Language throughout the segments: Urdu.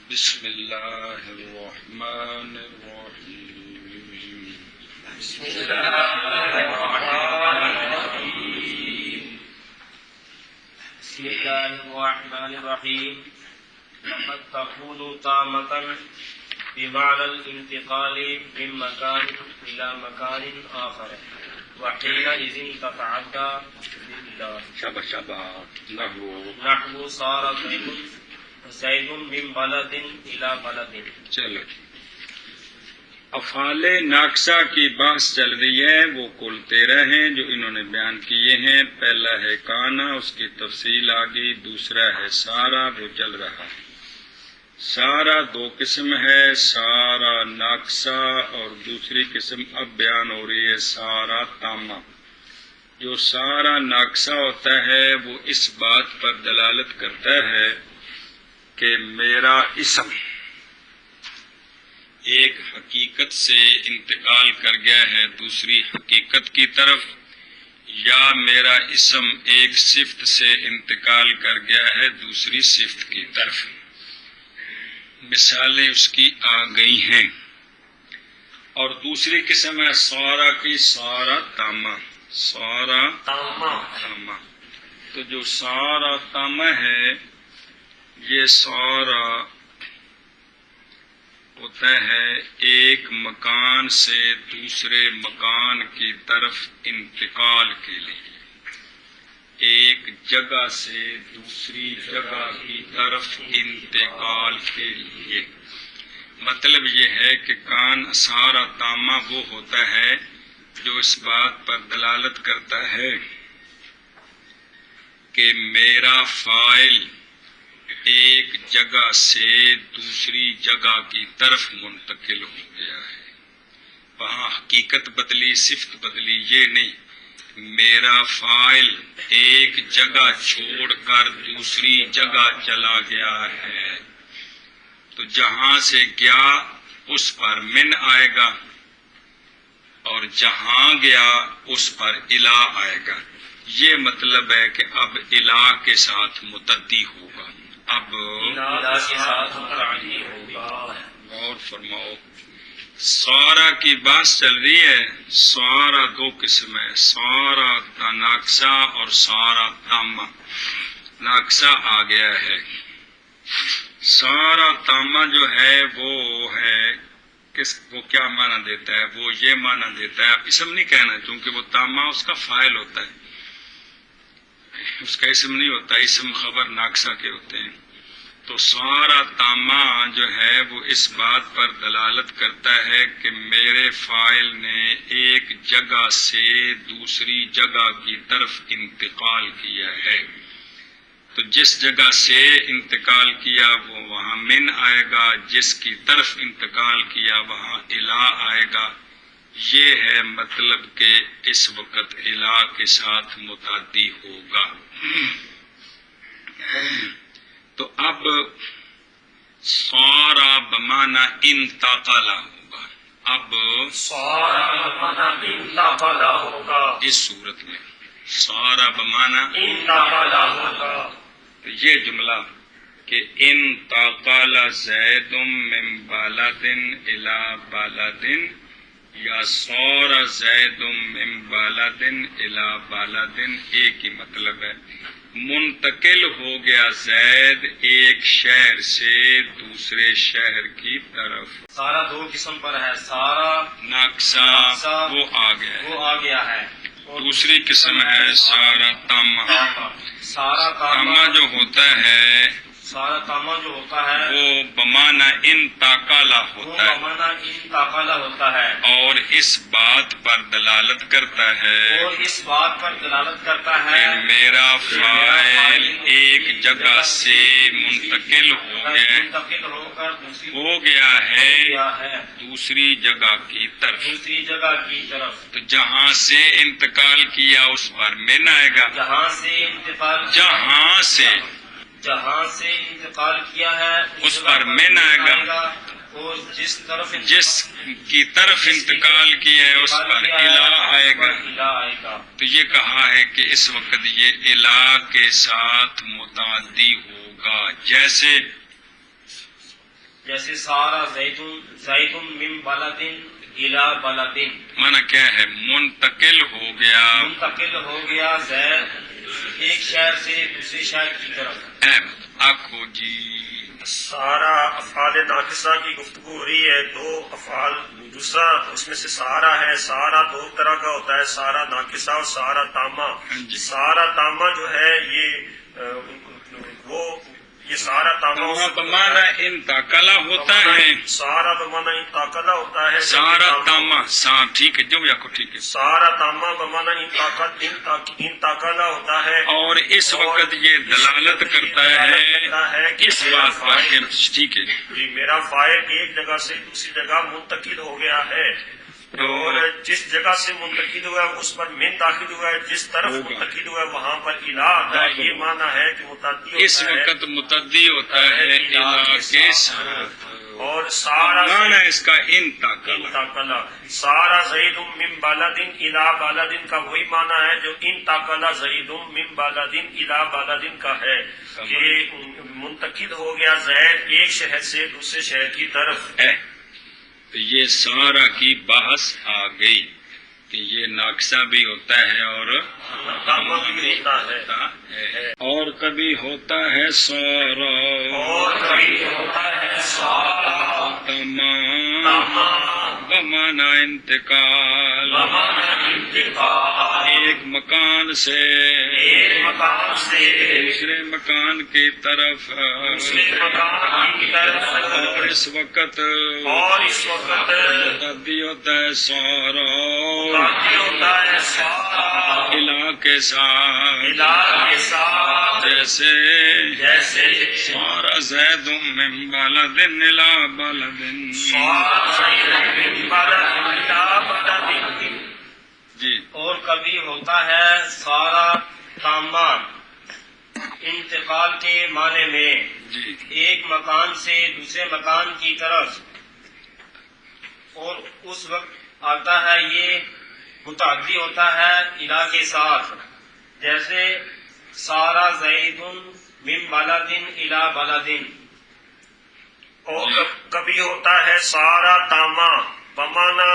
بسم اللہ الرحمن الرحیم بسم اللہ الرحمن الرحیم بسم اللہ الرحمن الرحیم لقد تكون تامة بمعنى الانتقال من مكان إلى مكان آخر وحينئذ تتعدى بالله نحو صار زيد من بلد إلى بلد. چلو افعال ناقصہ کی بحث چل رہی ہے، وہ کل 13 ہیں جو انہوں نے بیان کیے ہیں۔ پہلا ہے کانا، اس کی تفصیل آ گئی۔ دوسرا ہے سارا، وہ چل رہا ہے۔ سارا دو قسم ہے، سارا ناقصہ اور دوسری قسم اب بیان ہو رہی ہے سارا تامہ۔ جو سارا ناقصہ ہوتا ہے وہ اس بات پر دلالت کرتا ہے کہ میرا اسم ایک حقیقت سے انتقال کر گیا ہے دوسری حقیقت کی طرف، یا میرا اسم ایک صفت سے انتقال کر گیا ہے دوسری صفت کی طرف۔ مثالیں اس کی آ گئی ہیں۔ اور دوسری قسم ہے سارا کی، سارا تامہ، سارا تامہ۔ تو جو سارا تامہ ہے یہ سارا ہوتا ہے ایک مکان سے دوسرے مکان کی طرف انتقال کے لیے، ایک جگہ سے دوسری جگہ کی طرف انتقال کے لیے۔ مطلب یہ ہے کہ کان سارا تامہ وہ ہوتا ہے جو اس بات پر دلالت کرتا ہے کہ میرا فاعل ایک جگہ سے دوسری جگہ کی طرف منتقل ہو گیا ہے۔ وہاں حقیقت بدلی، صفت بدلی، یہ نہیں، میرا فاعل ایک جگہ چھوڑ کر دوسری جگہ چلا گیا ہے، تو جہاں سے گیا اس پر من آئے گا، اور جہاں گیا اس پر الہ آئے گا۔ یہ مطلب ہے کہ اب الہ کے ساتھ متعدی ہوگا، اب الہ کے ساتھ متعدی ہوگا۔ غور فرماؤ، سارا کی بات چل رہی ہے۔ سارا دو قسم ہے، سارا ناقصہ اور سارا تامہ۔ ناقصہ آ گیا ہے۔ سارا تامہ جو ہے وہ ہے وہ کیا معنی دیتا ہے؟ وہ یہ معنی دیتا ہے، اب اسم نہیں کہنا کیونکہ وہ تامہ اس کا فاعل ہوتا ہے، اس کا اسم نہیں ہوتا، اسم خبر ناقصہ کے ہوتے ہیں۔ تو سارا تامہ جو ہے وہ اس بات پر دلالت کرتا ہے کہ میرے فاعل نے ایک جگہ سے دوسری جگہ کی طرف انتقال کیا ہے، تو جس جگہ سے انتقال کیا وہ وہاں من آئے گا، جس کی طرف انتقال کیا وہاں الہ آئے گا۔ یہ ہے مطلب کہ اس وقت الہ کے ساتھ متعدی ہوگا۔ تو اب سارا بمعنی انتقال ہوگا، اب سارا بمعنی انتقال ہوگا، اس صورت میں سارا بمعنی انتقال ہوگا۔ تو یہ جملہ کہ انتقال زید من بلد الی بلد، یا صار زید من بلد الی بلد، ایک ہی مطلب ہے۔ منتقل ہو گیا زید ایک شہر سے دوسرے شہر کی طرف۔ سارا دو قسم پر ہے، سارا ناقصہ وہ آ گیا ہے، وہ آ گیا ہے، اور دوسری قسم ہے سارا تامہ۔ سارا تامہ جو ہوتا ہے سارا تامہ جو ہوتا ہے وہ بمعنی انتقالہ وہ ہوتا ہے، بمعنی انتقال ہوتا ہے، اور اس بات پر دلالت کرتا ہے اور اس بات پر دلالت کرتا کہ ہے میرا فاعل ایک جگہ سے منتقل منتقل ہو کر دوسری ہو گیا ہے کیا ہے دوسری جگہ کی طرف۔ دوسری جگہ کی طرف۔ تو جہاں سے انتقال کیا اس پر من آئے گا، جہاں سے انتقال جہاں سے انتقال کیا ہے اس پر من آئے گا، اور جس طرف جس کی طرف انتقال کیا ہے اس پر الہ آئے گا۔ الہ آئے گا۔ تو یہ کہا ہے کہ اس وقت یہ الہ کے ساتھ متعدی ہوگا، جیسے جیسے سارا زید من بلد الى بلد، مانا کیا ہے؟ منتقل ہو گیا، منتقل ہو گیا زید ایک شہر سے دوسرے شہر کی طرف۔ آخو جی سارا افعال ناقصہ کی گفتگو ہو رہی ہے، دو افعال، دوسرا اس میں سے سارا ہے۔ سارا دو طرح کا ہوتا ہے، سارا ناقصہ اور سارا تامہ۔ جی۔ سارا تامہ جو ہے یہ سارا تامہ بمانا انتقالہ ہوتا ہے، سارا بمانا انتقالہ ہوتا ہے، سارا تاما ٹھیک ہے جو بھی آخو ٹھیک ہے، سارا تامہ بمانا انتقالہ ہوتا ہے، اور اس وقت یہ دلالت کرتا ہے اس بات پر کہ ٹھیک ہے جی میرا فائل ایک جگہ سے دوسری جگہ منتقل ہو گیا ہے، اور جس جگہ سے منتقل ہوا ہے اس پر من داخل ہوا ہے، جس طرف منتقل ہوا ہے وہاں پر الہ آتا ہے۔ یہ معنی ہے کہ متعدی اس ہوتا ہے وقت متعدی ہوتا ہے الہ کے ساتھ، اور سارا معنی اس کا انتقال، انتقلا سارا زید من بالدن الى بالدن کا وہی معنی ہے جو انتقلا زید من بالدن الى بالدن کا ہے، کہ منتقل ہو گیا زید ایک شہر سے دوسرے شہر کی طرف ہے۔ تو یہ سارا کی بحث آ گئی کہ یہ ناقصہ بھی ہوتا ہے اور تامہ بھی ہوتا ہے، اور کبھی ہوتا ہے سارا، اور کبھی ہوتا ہے سارا تمام بمانا انتقال، انتقال ایک مکان سے ایک مکان سے دوسرے مکان کی طرف، دوسرے مکان کی طرف، اور اس وقت اور اس وقت متعدی ہوتا ہے سارا باقی ہوتا ہے سارا الہ کے ساتھ، الہ کے ساتھ، جیسے جیسے سارا زید من بلد الى بلد، جی اور کبھی ہوتا ہے سارا تامہ انتقال کے معنی میں، جی ایک مکان سے دوسرے مکان کی طرف، اور اس وقت آتا ہے یہ متعدی ہوتا ہے الہ کے ساتھ، جیسے سارا زید من بلد الى بلد، اور کبھی ہوتا ہے سارا تامہ بمانا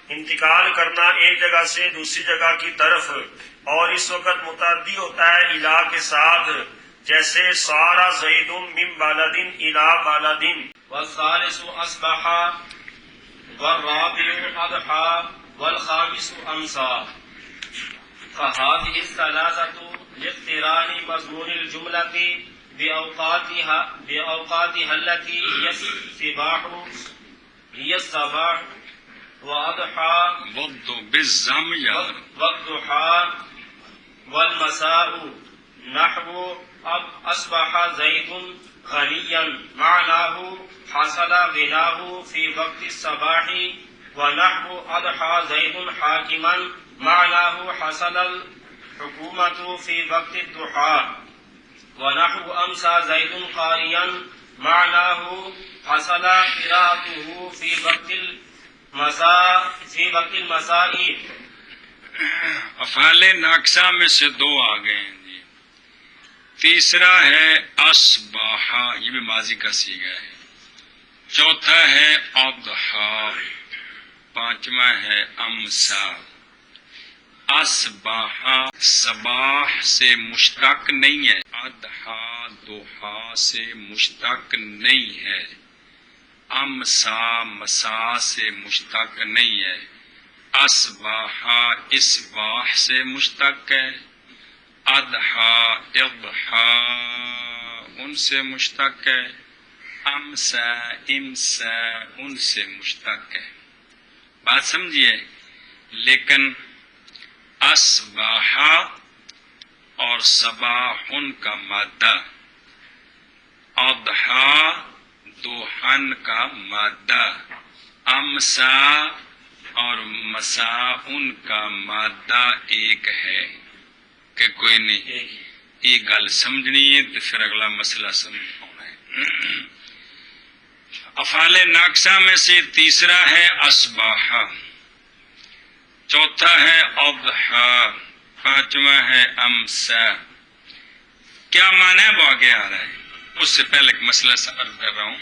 انتقال کرنا ایک جگہ سے دوسری جگہ کی طرف، اور اس وقت متعدی ہوتا ہے الہ کے ساتھ، جیسے سارا زید من بالدن الى بالدن، والثالث اصبح والرابع اضحى والخامس امسى، فهذه الثلاثة لاقتران مضمون الجملة بأوقاتها التي هي الصباح وأضحى وقت بالزم یا والضحى والمساء، نحو أصبح زيد غنيا معناه حصل غناه في وقت الصباح، ونحو أضحى زيد حاكما معناه حصل الحكومة في وقت الضحى، ونحو أمسى زيد قاريا معناه حصل قراءته في وقت المساء۔ افعال ناقصہ میں سے دو آ گئے ہیں جی، تیسرا ہے اصباح، یہ بھی ماضی کا صیغہ ہے، چوتھا ہے اضحی، پانچواں ہے امسا۔ اصباح صباح سے مشتق نہیں ہے، اضحی ضحیٰ سے مشتق نہیں ہے، امسا مسا سے مشتق نہیں ہے، اصباح اصباح سے مشتق ہے، اضحی اضحیٰ ان سے مشتق ہے، امسا امسا ان سے مشتق ہے۔ بات سمجھیے، لیکن اصباح اور صباح کا مادہ، اضحیٰ دوحن کا مادہ، امسا اور مساء کا مادہ ایک ہے کہ کوئی نہیں؟ یہ گل سمجھنی ہے تو پھر اگلا مسئلہ سمجھ پانا ہے۔ افعال ناقصہ میں سے تیسرا ہے اصباح، چوتھا ہے اضحیٰ، پانچواں ہے امسا۔ کیا معنی ہے وہ آگے آ رہا ہے؟ اس سے پہلے ایک مسئلہ عرض کر رہا ہوں.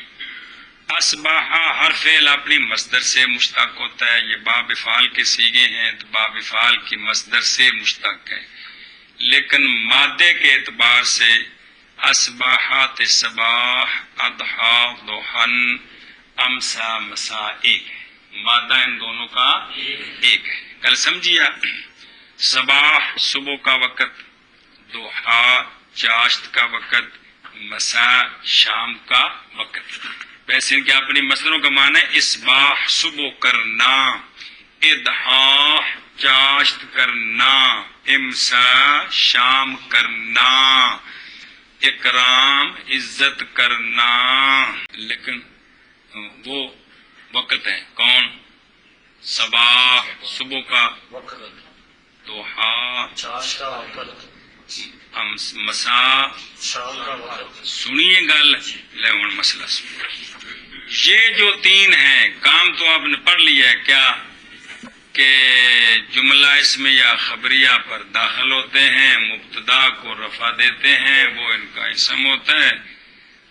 اصبح ہر فعل اپنی مصدر سے مشتق ہوتا ہے. یہ باب افعال کے صیغے ہیں تو باب افعال کی مصدر سے مشتق ہے، لیکن مادے کے اعتبار سے اصبحات صباح، اضحیٰ، ضحن، امسا، مسا ایک ہے. مادہ ان دونوں کا ایک ہے. کل سمجھیا، صباح صبح کا وقت، ضحیٰ چاشت کا وقت، مسا شام کا وقت. ویسے ان کے اپنی مصدروں کا معنی ہے اصباح صبح کرنا، اضحیٰ چاشت کرنا، امسا شام کرنا، اکرام عزت کرنا. لیکن وہ وقت ہے کون؟ صباح صبح کا، ضحیٰ مسا. سنیے گل لے ہوں مسئلہ سنیے. یہ جو تین ہیں کام تو آپ نے پڑھ لیا ہے کیا کہ جملہ اسم یا خبریہ پر داخل ہوتے ہیں، مبتدا کو رفع دیتے ہیں وہ ان کا اسم ہوتا ہے،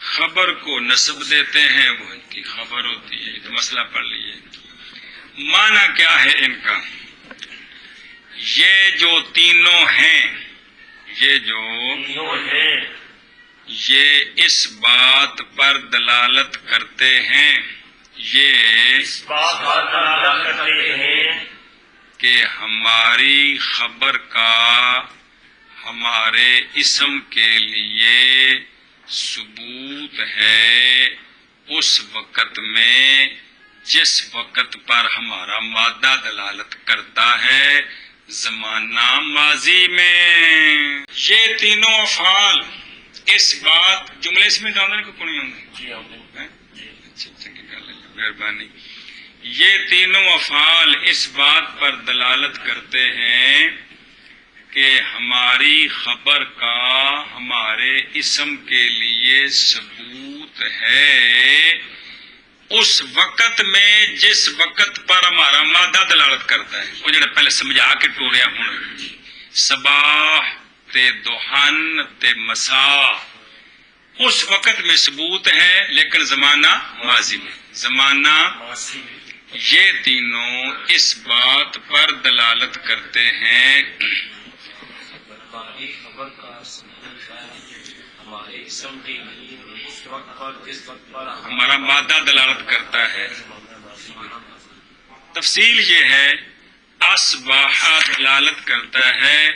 خبر کو نصب دیتے ہیں وہ ان کی خبر ہوتی ہے. تو مسئلہ پڑھ لیجیے. معنی کیا ہے ان کا؟ یہ جو تینوں ہیں، یہ جو یہ اس بات پر دلالت کرتے ہیں، یہ کہ ہماری خبر کا ہمارے اسم کے لیے ثبوت ہے اس وقت میں جس وقت پر ہمارا مادہ دلالت کرتا ہے زمانہ ماضی میں. یہ تینوں افعال اس بات جملے اس میں ڈالنے کو کون ہوں مہربانی. یہ تینوں افعال اس بات پر دلالت کرتے ہیں کہ ہماری خبر کا ہمارے اسم کے لیے ثبوت ہے اس وقت میں جس وقت پر ہمارا مادہ دلالت کرتا ہے. وہ جڑا پہلے سمجھا کے ٹوریا ہوں، صباح تے ضحن تے مسا اس وقت میں ثبوت ہے لیکن زمانہ ماضی میں. زمانہ یہ تینوں اس بات پر دلالت کرتے ہیں خبر کا ہمارے اسم کے لیے اس وقت پر جس وقت پر ہمارا مادہ دلالت کرتا ہے. تفصیل یہ ہے اصبح دلالت کرتا ہے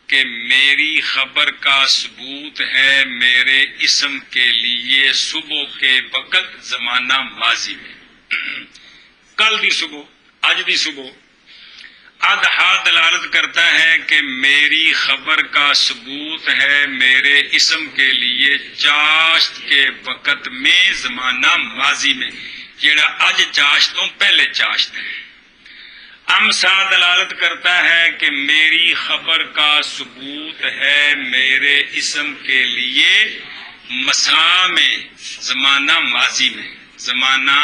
کہ میری خبر کا ثبوت ہے میرے اسم کے لیے صبح کے وقت زمانہ ماضی میں، کل دی صبح، آج دی صبح. اضحیٰ دلالت کرتا ہے کہ میری خبر کا ثبوت ہے میرے اسم کے لیے چاشت کے وقت میں زمانہ ماضی میں، جڑا اج چاشتوں پہلے چاشت ہے. امسا دلالت کرتا ہے کہ میری خبر کا ثبوت ہے میرے اسم کے لیے مسا میں زمانہ ماضی میں. زمانہ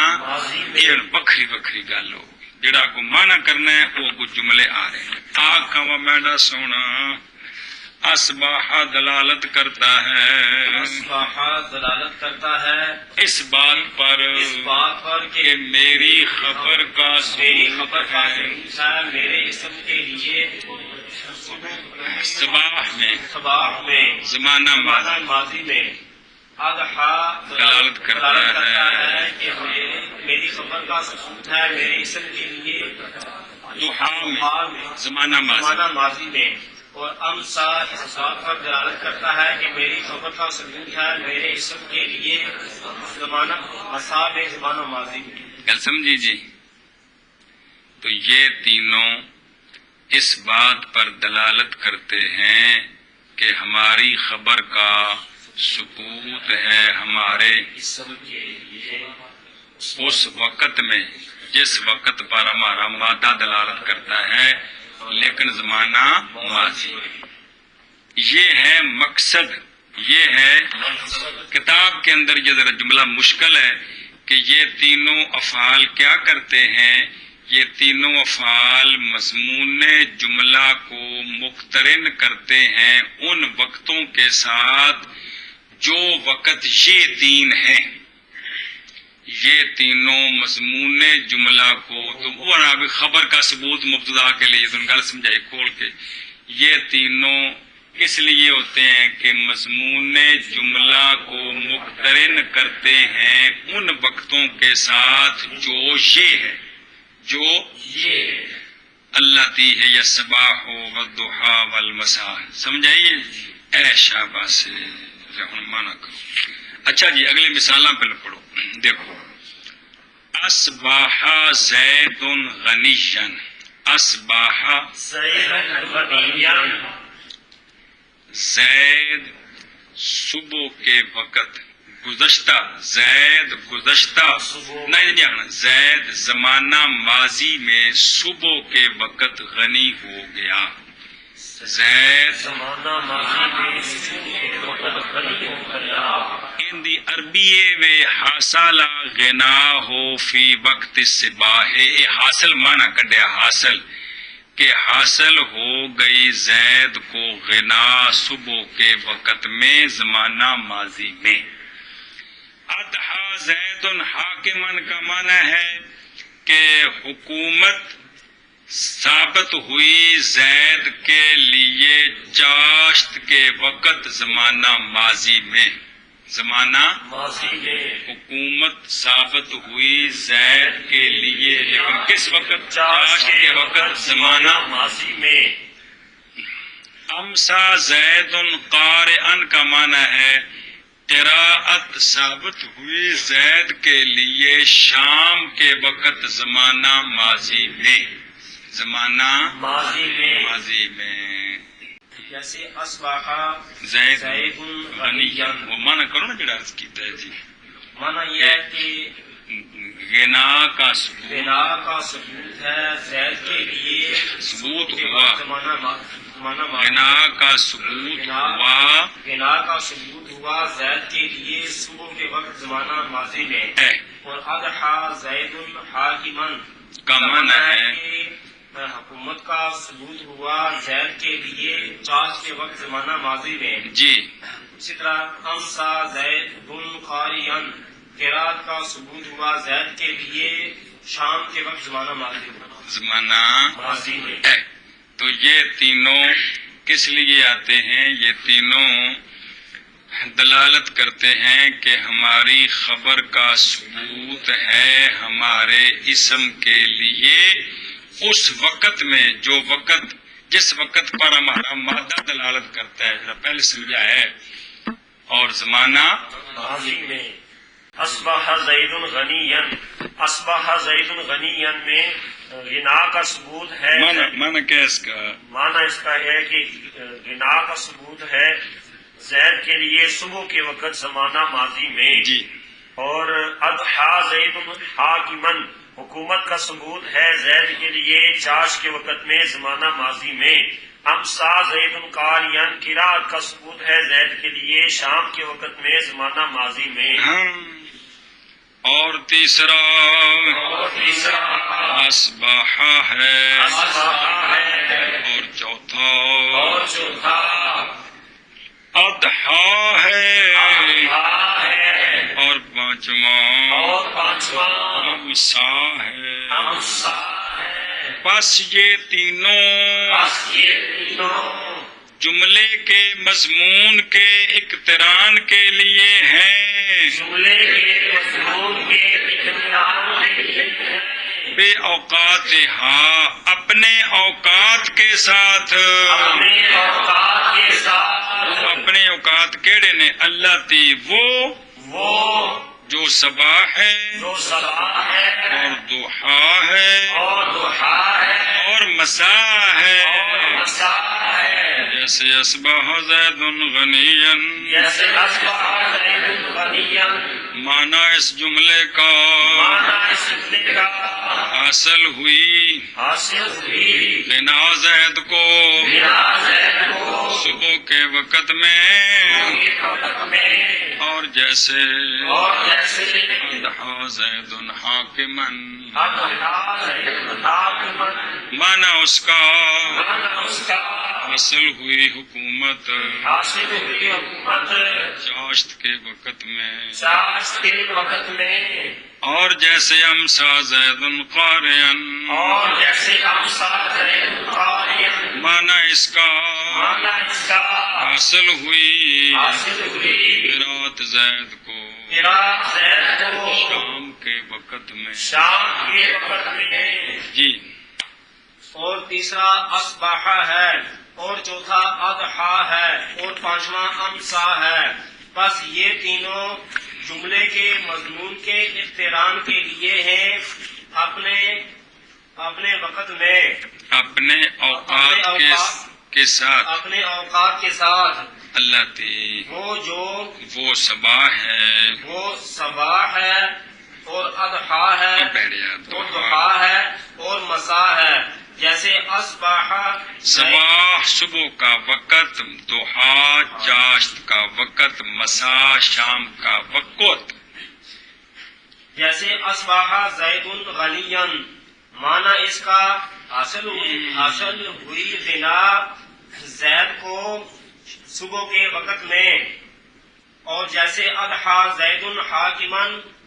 یہ بکھری بکھری گل ہو جڑا کو معنی کرنا ہے وہ کچھ جملے آ رہے ہیں. آقا و میڈا سونا اصبح دلالت کرتا ہے، اصبح دلالت کرتا ہے اس بات پر کہ میری خبر کا میری خبر کا ثبوت ہے میرے اسم کے لیے صباح میں زمانہ زمانہ ماضی میں. اضحیٰ دلالت کرتا ہے کہ میری خبر کا ثبوت ہے میرے اسم کے لیے ضحیٰ میں زمانہ ماضی میں. اور امسا اس بات پر دلالت کرتا ہے کہ میری خبر کا ثبوت ہے میرے اسم کے لیے زمانہ مسا میں زمانہ ماضی میں. گل سمجھی جی؟ تو یہ تینوں اس بات پر دلالت کرتے ہیں کہ ہماری خبر کا ثبوت ہے ہمارے اسم کے لیے اس وقت میں جس وقت پر ہمارا مادہ دلالت کرتا ہے لیکن زمانہ ماضی. یہ ہے مقصد. یہ ہے کتاب کے اندر یہ ذرا جملہ مشکل ہے کہ یہ تینوں افعال کیا کرتے ہیں. یہ تینوں افعال مضمون جملہ کو مقترن کرتے ہیں ان وقتوں کے ساتھ جو وقت یہ تین ہیں، یہ تینوں مضمون جملہ کو تو وہ ابھی خبر کا ثبوت مبتدا کے لیے تو گل سمجھائی کھول کے، یہ تینوں اس لیے ہوتے ہیں کہ مضمون جملہ کو مقترن کرتے ہیں ان وقتوں کے ساتھ جو یہ ہے، جو یہ اللہ تی ہے یا صباح والضحا والمساء، سمجھائیے اے شاباش مانا کرو۔ اچھا جی اگلی مثالاں پہلے پڑھو، دیکھو اصبح زید غنیا، اصبح زید غنیا، زید صبح کے وقت گزشتہ، زید گزشتہ نہیں آنا، زید زمانہ ماضی میں صبح کے وقت غنی ہو گیا، زید زمانہ ماضی میں صبح کے وقت غنی ہو گیا۔ ان دی عربی وے حاصل غنا ہو فی وقت صباح، حاصل معنی کڈیا حاصل کہ حاصل ہو گئی زید کو غنا صبح کے وقت میں زمانہ ماضی میں۔ اضحیٰ زید حاکمن کا معنی ہے کہ حکومت ثابت ہوئی زید کے لیے چاشت کے وقت زمانہ ماضی میں، زمانہ ماضی میں حکومت ثابت ہوئی زید کے لیے، لیکن کس وقت؟ چاشت کے وقت زمانہ ماضی میں۔ امسا زید قارئن کا معنی ہے قراءت ثابت ہوئی زید کے لیے شام کے وقت زمانہ ماضی میں، زمانہ ماضی میں۔ جیسے اصبح زید زید غنیا، وہ معنی کرو نا جڑا عرض کیتا ہے جی، معنی یہ ہے کہ غنا کا ثبوت، بنا کا ثبوت ہے زید کے لیے، ثبوت ہوا، زمانہ غنا کا ثبوت ہوا، بنا کا ثبوت ہوا زید کے لیے صبح کے وقت زمانہ ماضی میں۔ ہے اور اضحیٰ زید حاکمن کا معنی ہے کہ حکومت کا ثبوت ہوا زید کے لیے چاش کے وقت زمانہ ماضی میں۔ جی اسی طرح امسا زید بن قارئن قرات کا ثبوت ہوا زید کے لیے شام کے وقت زمانہ ماضی میں، زمانہ ماضی میں۔ ہے۔ تو یہ تینوں کس لیے آتے ہیں؟ یہ تینوں دلالت کرتے ہیں کہ ہماری خبر کا ثبوت ہے ہمارے اسم کے لیے اس وقت میں، جو وقت جس وقت پر ہمارا مادہ دلالت کرتا ہے، پہلے سمجھا ہے، اور زمانہ ماضی میں۔ اصبح زید غنیا، اصبح زید غنیا میں غنا کا ثبوت ہے، معنی کیا اس کا؟ معنی اس کا ہے کہ غنا کا ثبوت ہے زید کے لیے صبح کے وقت زمانہ ماضی میں۔ جی اور اضحیٰ زید حاکمن حکومت کا ثبوت ہے زید کے لیے چاش کے وقت میں زمانہ ماضی میں۔ امسا زید قارئن قرات کا ثبوت ہے زید کے لیے شام کے وقت میں زمانہ ماضی میں۔ اور تیسرا اصبح ہے، اور چوتھا اضحیٰ ہے، اور پانچواں امسا ہے۔ بس یہ تینوں جملے کے مضمون کے اقتران کے لیے ہیں، بے اوقات اپنے اوقات کے ساتھ، اپنے اوقات کیڑے نے؟ اللہ تی وہ جو صبح ہے اور ضحا ہے اور مساء ہے، جیسے اصبح زید غنیا، معنی اس جملے کا حاصل ہوئی بنا زید کو صبح کے وقت میں، اور جیسے اضحیٰ زید حاکمن، معنی اس کا اس کا حاصل ہوئی حکومت حاصل ہوئی حکومت چاشت کے وقت میں چاشت کے وقت میں اور جیسے امسا زید قارئن اور جیسے امسا زید قارئن مانا اس کا مانا اس کا حاصل ہوئی حاصل ہوئی قرات زید کو قرات زید کو شام کے وقت میں شام کے وقت میں جی اور تیسرا اصباح ہے اور چوتھا اضحیٰ ہے اور پانچواں امسا ہے. بس یہ تینوں جملے کے مضمون کے احترام کے لیے ہیں اپنے وقت میں اپنے اوقات کے ساتھ اپنے اوقات کے ساتھ اللہ تی وہ صباح ہے وہ صباح ہے اور اضحیٰ ہے اور ضحیٰ ہے اور مساء ہے. جیسے اصباح صباح صبح کا وقت، ضحیٰ چاشت کا وقت، مساء شام کا وقت. جیسے اصباح زید غنیا مانا اس کا حاصل ہوئی غنا زید کو صبح کے وقت میں. اور جیسے اضحیٰ زید حاکما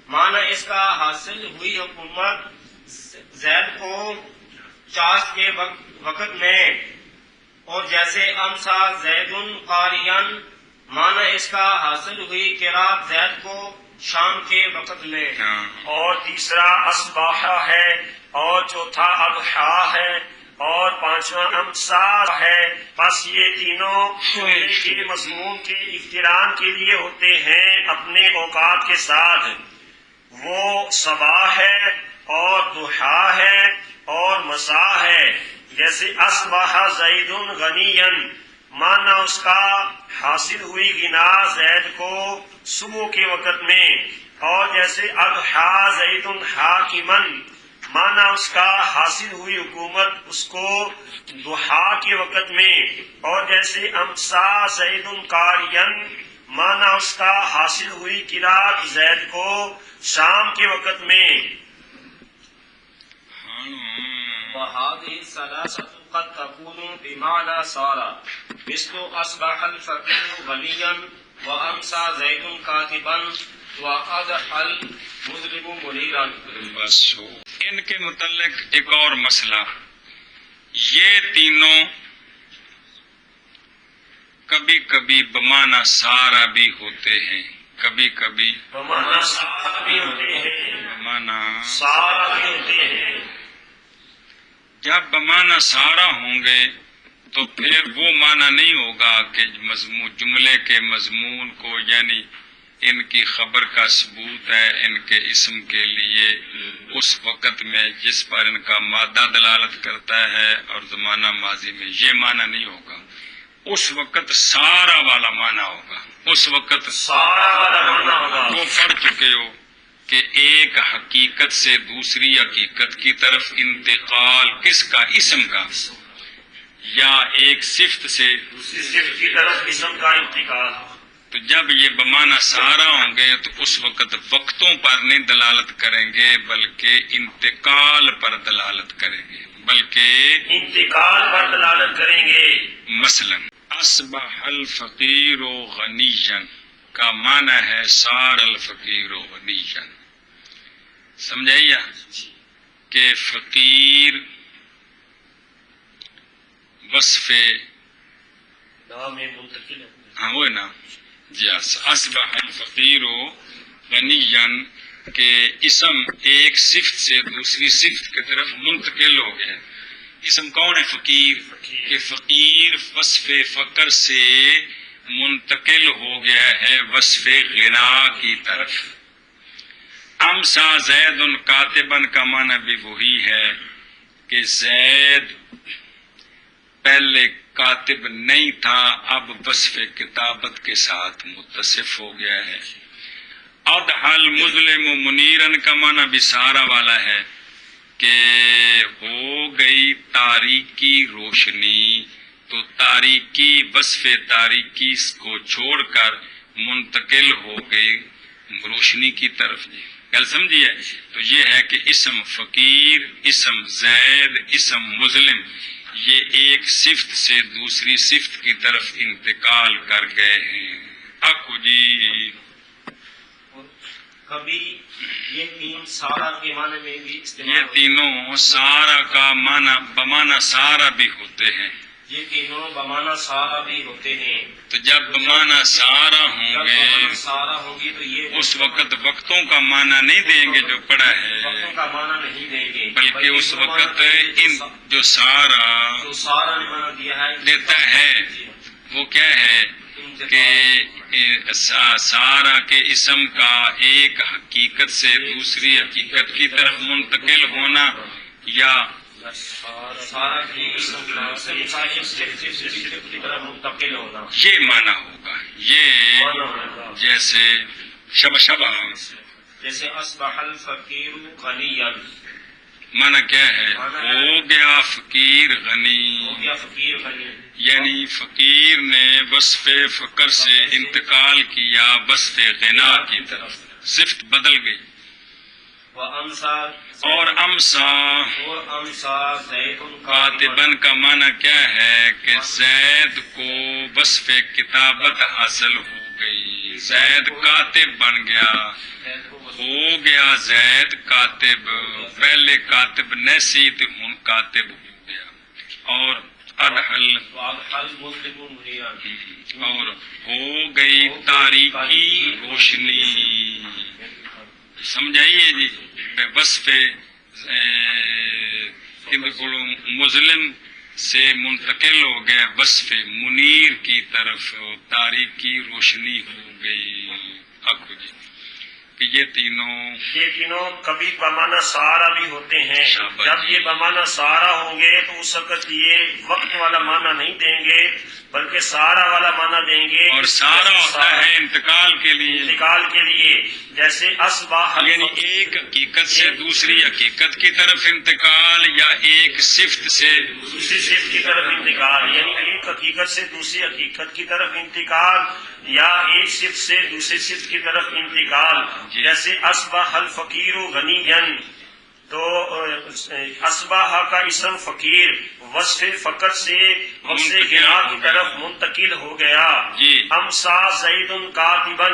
مانا اس کا حاصل ہوئی حکومت زید کو چاشت کے وقت میں. اور جیسے امسا زید قارئا مانا اس کا حاصل ہوئی قرات زید کو شام کے وقت میں. اور تیسرا اصباح ہے اور چوتھا اضحیٰ ہے اور پانچواں امسا ہے. بس یہ تینوں جملے کے مضمون کے احترام کے لیے ہوتے ہیں اپنے اوقات کے ساتھ. وہ صباح ہے اور ضحیٰ ہے اور مساء ہے. جیسے اصبح زید غنیا مانا اس کا حاصل ہوئی غنا زید کو صبح کے وقت میں. اور جیسے اضحیٰ زید حاکما مانا اس کا حاصل ہوئی حکومت اس کو ضحیٰ کے وقت میں. اور جیسے امسا زید قارئا مانا اس کا حاصل ہوئی قرات زید کو شام کے وقت میں. وهذه الثلاثة قد تكون بمعنى صار مثل أصبح الفقير غنيا وأمسى زيد كاتبا وأضحى المظلم منيرا. بس ان کے متعلق ایک اور مسئلہ، یہ تینوں کبھی کبھی بمعنی سارا بھی ہوتے ہیں، کبھی کبھی بمعنی سارا بھی ہوتے ہیں، بمعنی سارا بھی ہوتے ہیں. جب بمعنی سارا ہوں گے تو پھر وہ معنی نہیں ہوگا کہ جملے کے مضمون کو، یعنی ان کی خبر کا ثبوت ہے ان کے اسم کے لیے اس وقت میں جس پر ان کا مادہ دلالت کرتا ہے اور زمانہ ماضی میں، یہ معنی نہیں ہوگا. اس وقت سارا والا معنی ہوگا، اس وقت سارا والا معنی ہوگا. وہ پڑھ چکے ہو کہ ایک حقیقت سے دوسری حقیقت کی طرف انتقال کس کا؟ اسم کا. یا ایک صفت سے دوسری صفت کی طرف اسم کا انتقال. تو جب یہ بمعنی سارا ہوں گے تو اس وقت وقتوں پر نہیں دلالت کریں گے بلکہ انتقال پر دلالت کریں گے، بلکہ انتقال پر دلالت کریں گے. مثلا اصبح الفقیر غنیا کا معنی ہے صار الفقیر غنیا. سمجھائیے کہ فقیر وصف نام منتقل ہے. ہاں وہ نا جی. اصبح الفقیر غنیا کہ اسم ایک صفت سے دوسری صفت کی طرف منتقل ہو گیا. اسم کون ہے؟ فقیر. کہ فقیر وصف فقر سے منتقل ہو گیا ہے وصف غنا کی طرف. امسا زید کاتبن کا معنی بھی وہی ہے کہ زید پہلے کاتب نہیں تھا، اب وصف کتابت کے ساتھ متصف ہو گیا ہے. اضحى المظلم منیرن کا معنی بھی سارا والا ہے کہ ہو گئی تاریکی روشنی، تو تاریکی وصف تاریکی کو چھوڑ کر منتقل ہو گئی روشنی کی طرف. جی گل سمجھیے. تو یہ ہے کہ اسم فقیر، اسم زید، اسم مظلم، یہ ایک صفت سے دوسری صفت کی طرف انتقال کر گئے ہیں. آخو جی. کبھی یہ تین سارا کے معنی میں بھی یہ استعمال تینوں سارا کا معنی بمانا سارا بھی ہوتے ہیں. یہ تینوں بمانا سارا بھی ہوتے ہیں. تو جب بمانا سارا جب ہوں بمانا گے سارا ہوگی تو یہ اس وقت وقتوں کا معنی نہیں دیں گے جو پڑا وقتوں ہے، کا معنی نہیں دیں گے، بلکہ اس وقت ان جو سارا جو سارا نے معنی دیا ہے دیتا ہے وہ کیا ہے کہ سارا کے اسم کا ایک حقیقت سے دوسری حقیقت کی طرف منتقل ہونا یا سارا کی قسم کا کی طرف منتقل ہونا، یہ معنی ہوگا. یہ جیسے شبہ جیسے اصبح الفقیر غنیا، معنی کیا ہے؟ ہو گیا فقیر غنی، ہو گیا فقیر غنی، یعنی فقیر نے وصف فقر سے انتقال کیا وصف غنا کی طرف، صفت بدل گئی. اور امسا زید کاتبن کا معنی کیا ہے کہ زید کو وصف کتابت حاصل ہو گئی، زید کاتب بن گیا، ہو گیا زید کاتب. پہلے کاتب نیسی تو ہن کاتب ہو گیا. اور ادحل اور ہو گئی تاریکی روشنی. سمجھائیے جی. وصف مظلم سے منتقل ہو گئے وصف منیر کی طرف، تاریکی روشنی ہو گئی. آخو جی کہ یہ تینوں کبھی بمانا سارا بھی ہوتے ہیں. جب یہ بمانا سارا ہوں گے تو اس وقت یہ وقت والا معنی نہیں دیں گے بلکہ سارا والا معنی دیں گے. اور سارا ہوتا ہے انتقال کے لیے، جیسے اصبح یعنی ایک حقیقت سے دوسری حقیقت کی طرف انتقال یا ایک صفت سے دوسری صفت کی طرف انتقال، یعنی ایک حقیقت سے دوسری حقیقت کی طرف انتقال یا ایک صفت سے دوسری صفت کی طرف انتقال. جیسے اصبح الفقیر غنیا، تو اصبح کا اسم فقیر وصف فقر سے وصف غنا کی طرف منتقل ہو گیا. امسا زید کاتبا،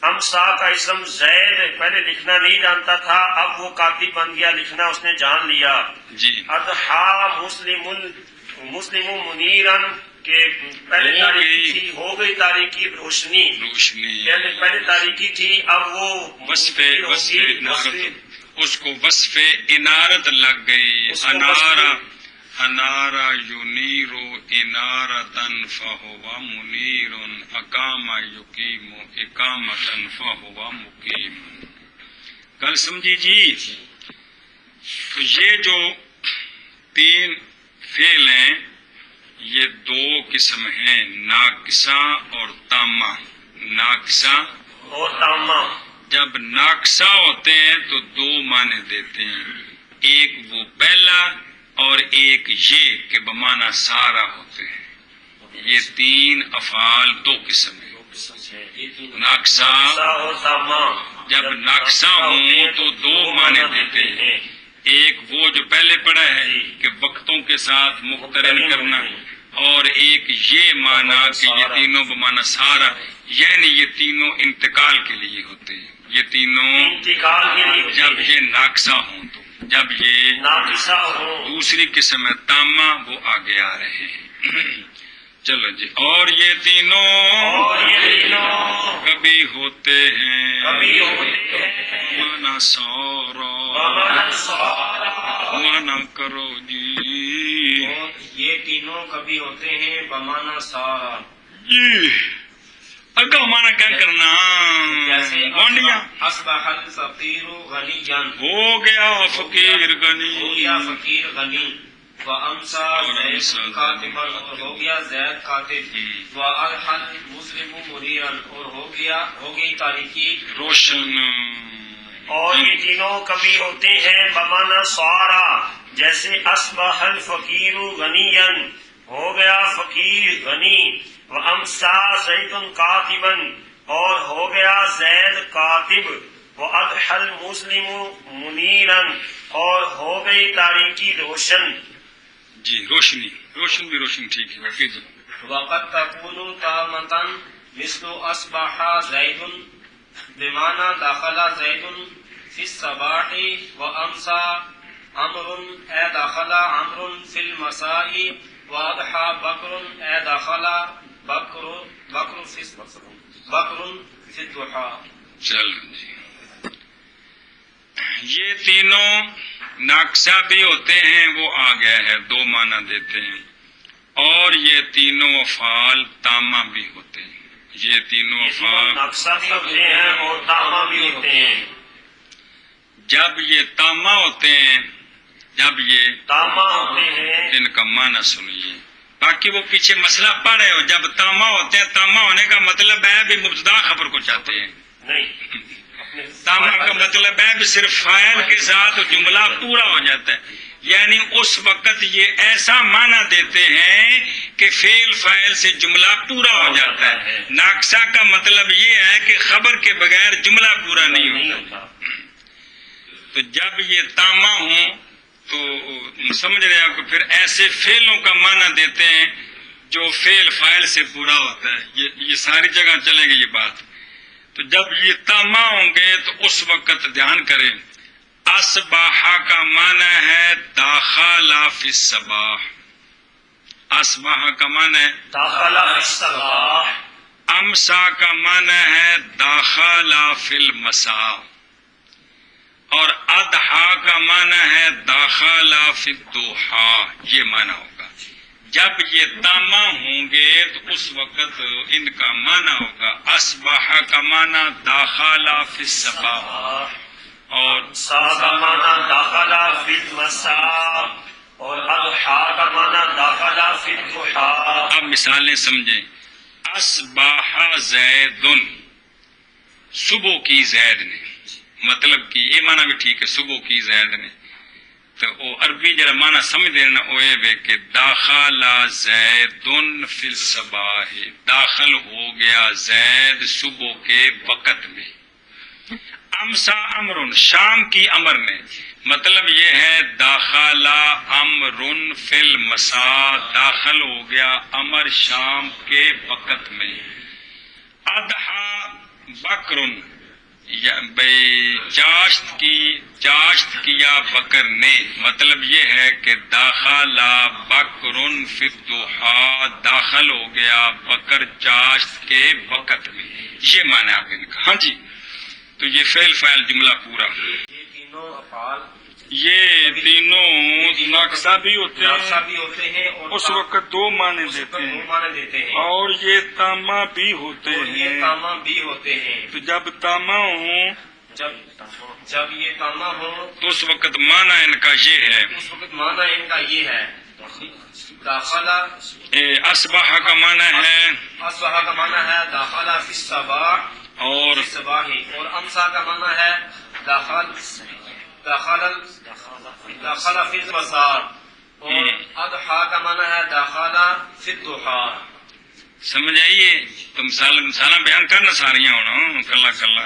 امسا کا اسم زید پہلے لکھنا نہیں جانتا تھا، اب وہ کاتب بن گیا، لکھنا اس نے جان لیا. اضحا مسلم منیرن کہ پہلے تاریخی تھی ہو گئی تاریخی روشنی، پہلے تاریخی تھی اب وہ اس کو وصف انارت لگ گئی. انارا یونیرو انارتن فہوا منیر اقام یقیم اقامتن فہوا مقیم. کل سمجھی جی. تو یہ جو تین فعل ہیں یہ دو قسم ہیں، ناقصہ اور تامہ. ناقصہ اور تامہ. جب ناقصہ ہوتے ہیں تو دو معنی دیتے ہیں، ایک وہ پہلا اور ایک یہ کہ بمانا سارا ہوتے ہیں. یہ تین افعال دو قسم ہیں، ناقصہ اور تامہ. جب ناقصہ ہوں تو دو معنی دیتے ہیں، ایک وہ جو پہلے پڑا ہے کہ وقتوں کے ساتھ مقترن کرنا، اور ایک یہ معنی کہ یہ تینوں بمانا سارا، یعنی یہ تینوں انتقال کے لیے ہوتے ہیں. یہ تینوں انتقال کے لیے جب یہ ناقصہ ہوں تو، جب یہ ناقصہ ہوں. دوسری قسم ہے تامہ، وہ آگے آ رہے ہیں. چلو جی. اور یہ تینوں کبھی ہوتے ہیں مانا سورا، مانا کرو جی. یہ تینوں کبھی ہوتے ہیں بمانا سارا. جی اگا مانا کیا کرنا؟ گونڈیاں. اصبح الفقیر غنیا، ہو گیا فقیر غنی، ہو گیا فقیر غنی. وامسا زید کاتبا، اور ہو گیا زید کاتب. واضحا مسلم منیرا، اور ہو گئی تاریخی روشن. اور یہ تینوں کبھی ہوتے ہیں بمانا سارا، جیسے اصبح الفقیر غنیا، ہو گیا فقیر غنی. وامسا زید کاتبا، اور ہو گیا زید کاتب. واضحا المسلم منیرا، اور ہو گئی تاریکی روشن. جی روشنی بھی روشنی ٹھیک ہے باقی جی وقد تكون تامة مثل أصبح زيد بمعنى دخل زيد في الصباح وأمسى عمرو أي دخل عمرو في المساء وأضحى بكر أي دخل بكر في الضحى. چل جی یہ تینوں ناقصہ بھی ہوتے ہیں وہ آ گیا ہے دو معنی دیتے ہیں اور یہ تینوں افعال تامہ بھی ہوتے ہیں یہ تینوں افعال نقصہ بھی ہوتے ہیں اور تامہ بھی ہوتے ہیں. جب یہ تامہ ہوتے ہیں جب یہ تامہ ہوتے ہیں ان کا معنی سنیے باقی وہ پیچھے مسئلہ پڑھ رہے ہو جب تامہ ہوتے ہیں تامہ ہونے کا مطلب ہے بھی مبتدا خبر کو چاہتے ہیں نہیں تامہ کا مطلب ہے بھی صرف فاعل کے ساتھ جملہ پورا ہو جاتا ہے یعنی اس وقت یہ ایسا معنی دیتے ہیں کہ فعل فاعل سے جملہ پورا ہو جاتا ہے. ناقصہ کا مطلب یہ ہے کہ خبر کے بغیر جملہ پورا نہیں ہوتا. تو جب یہ تامہ ہوں تو سمجھ رہے ہیں کہ پھر ایسے فعلوں کا معنی دیتے ہیں جو فعل فاعل سے پورا ہوتا ہے. یہ ساری جگہ چلے گی یہ بات. تو جب یہ تامہ ہوں گے تو اس وقت دھیان کریں اصباح کا معنی ہے داخل فی الصباح. اصباح کا معنی ہے داخل فی الصباح. امسا کا معنی ہے داخل فی المساء اور اضحیٰ کا معنی ہے داخل فی الضحیٰ. یہ معنی ہوگا. جب یہ تامہ ہوں گے تو اس وقت ان کا معنی ہوگا اصبح کا معنی داخل فی الصباح اور سا کا معنی داخل فی المساء اور اضحیٰ کا معنی داخل فی الضحیٰ. اب مثالیں سمجھیں. اصبح زید صبح کی زید نے مطلب کہ یہ معنی بھی ٹھیک ہے صبح کی زید نے تو وہ عربی جرا معنی سمجھ دینا اوے بے کہ داخل زید فی الصباح داخل ہو گیا زید صبح کے وقت میں. امسا امر شام کی امر نے مطلب یہ ہے داخل امر فی المساء داخل ہو گیا امر شام کے وقت میں. اضحیٰ بکر چاشت کیا بکر نے مطلب یہ ہے کہ داخل بکر فی الضحیٰ داخل ہو گیا بکر چاشت کے وقت میں. یہ معنی آپ نے کہا. ہاں جی تو یہ فعل فاعل جملہ پورا. یہ تینوں افعال یہ تینوں ناقصہ بھی ہوتے ہیں اور اس وقت دو معنی دیتے ہیں معنی دیتے ہیں اور یہ تامہ بھی ہوتے اور یہ ہیں. تامہ بھی ہوتے ہیں. تو جب تامہ ہوں جب یہ تامہ ہو تو اس وقت معنی ان کا یہ ہے اس وقت معنی ان کا یہ ہے داخلہ. اصبح کا معنی ہے اصبح کا معنی ہے داخلہ فی الصباح اور فی الصباح اور امسا کا معنی ہے داخل فی المساء اور اضحیٰ کا معنی ہے داخل فی الضحیٰ. سمجھ آئیے تو مثال بیان کرنا ساریاں ہونا کلا کلا.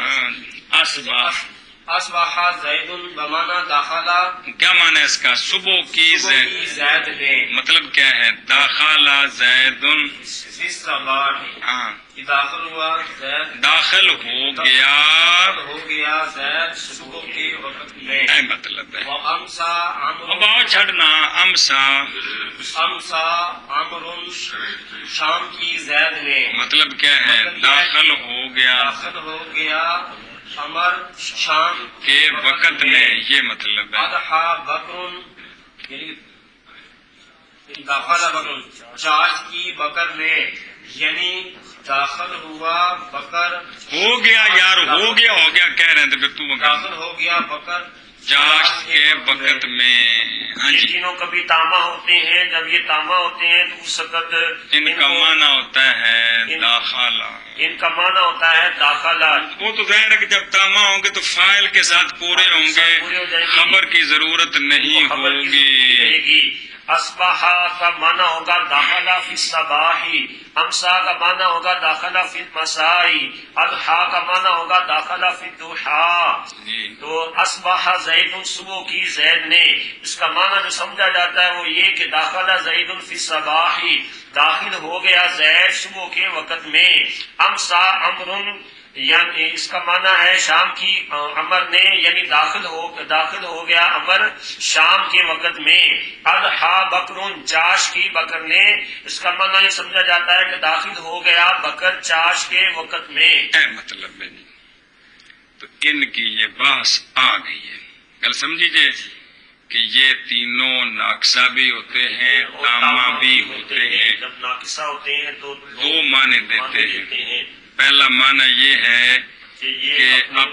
اصبح زید بمعنی داخلہ کیا معنی ہے اس کا صبح کی زید نے مطلب کیا ہے داخل زید فی الصباح ہاں داخل ہوا زید داخل ہو گیا زید صبح کے وقت میں. اے مطلب ہے وامسا عمرو اب آؤ چھڑنا امسا عمرو شام کی زید نے مطلب کیا ہے داخل ہو گیا عمر شام کے وقت میں. یہ مطلب ہے اضحیٰ بکر داخل بکر چاشت کی بکر نے یعنی داخل ہوا بکر ہو گیا یار ہو گیا کہہ رہے ہیں تو پھر تو داخل ہو گیا بکر چاشت کے وقت میں. ہاں یہ جی تینوں کبھی تامہ ہوتے ہیں. جب یہ تامہ ہوتے ہیں تو اس وقت ان کا معنی ہوتا ہے داخلہ. ان کا معنی ہوتا ہے داخلہ. وہ تو ظاہر ہے کہ جب تامہ ہوں گے تو فاعل کے ساتھ پورے ہوں گے خبر کی ضرورت نہیں خبر کی ضرورت ہوگی. رہے گی. اسبحا کا معنی ہوگا داخلہ فی الصباحی، امسا کا معنی ہوگا داخلہ فی المسائی، اضحا کا معنی ہوگا داخلہ فی الضحی۔ تو اصبح زید، صبح کی زید نے، اس کا معنی جو سمجھا جاتا ہے وہ یہ کہ داخلہ زید فی الصباحی، داخل ہو گیا زید صبح کے وقت میں۔ امسا امر، یعنی اس کا معنی ہے شام کی امر نے، یعنی داخل ہو گیا امر شام کے وقت میں۔ اضحا بکرن، چاش کی بکر نے، اس کا معنی یہ سمجھا جاتا ہے کہ داخل ہو گیا بکر چاش کے وقت میں۔ مطلب ہے جی، تو ان کی یہ بحث آ گئی ہے۔ کل سمجھیجئے کہ یہ تینوں ناقصہ بھی ہوتے ہیں، تامہ بھی ہوتے ہیں۔ جب ناقصہ ہوتے ہیں تو دو معنی دیتے ہیں۔ پہلا معنی یہ ہے کہ اب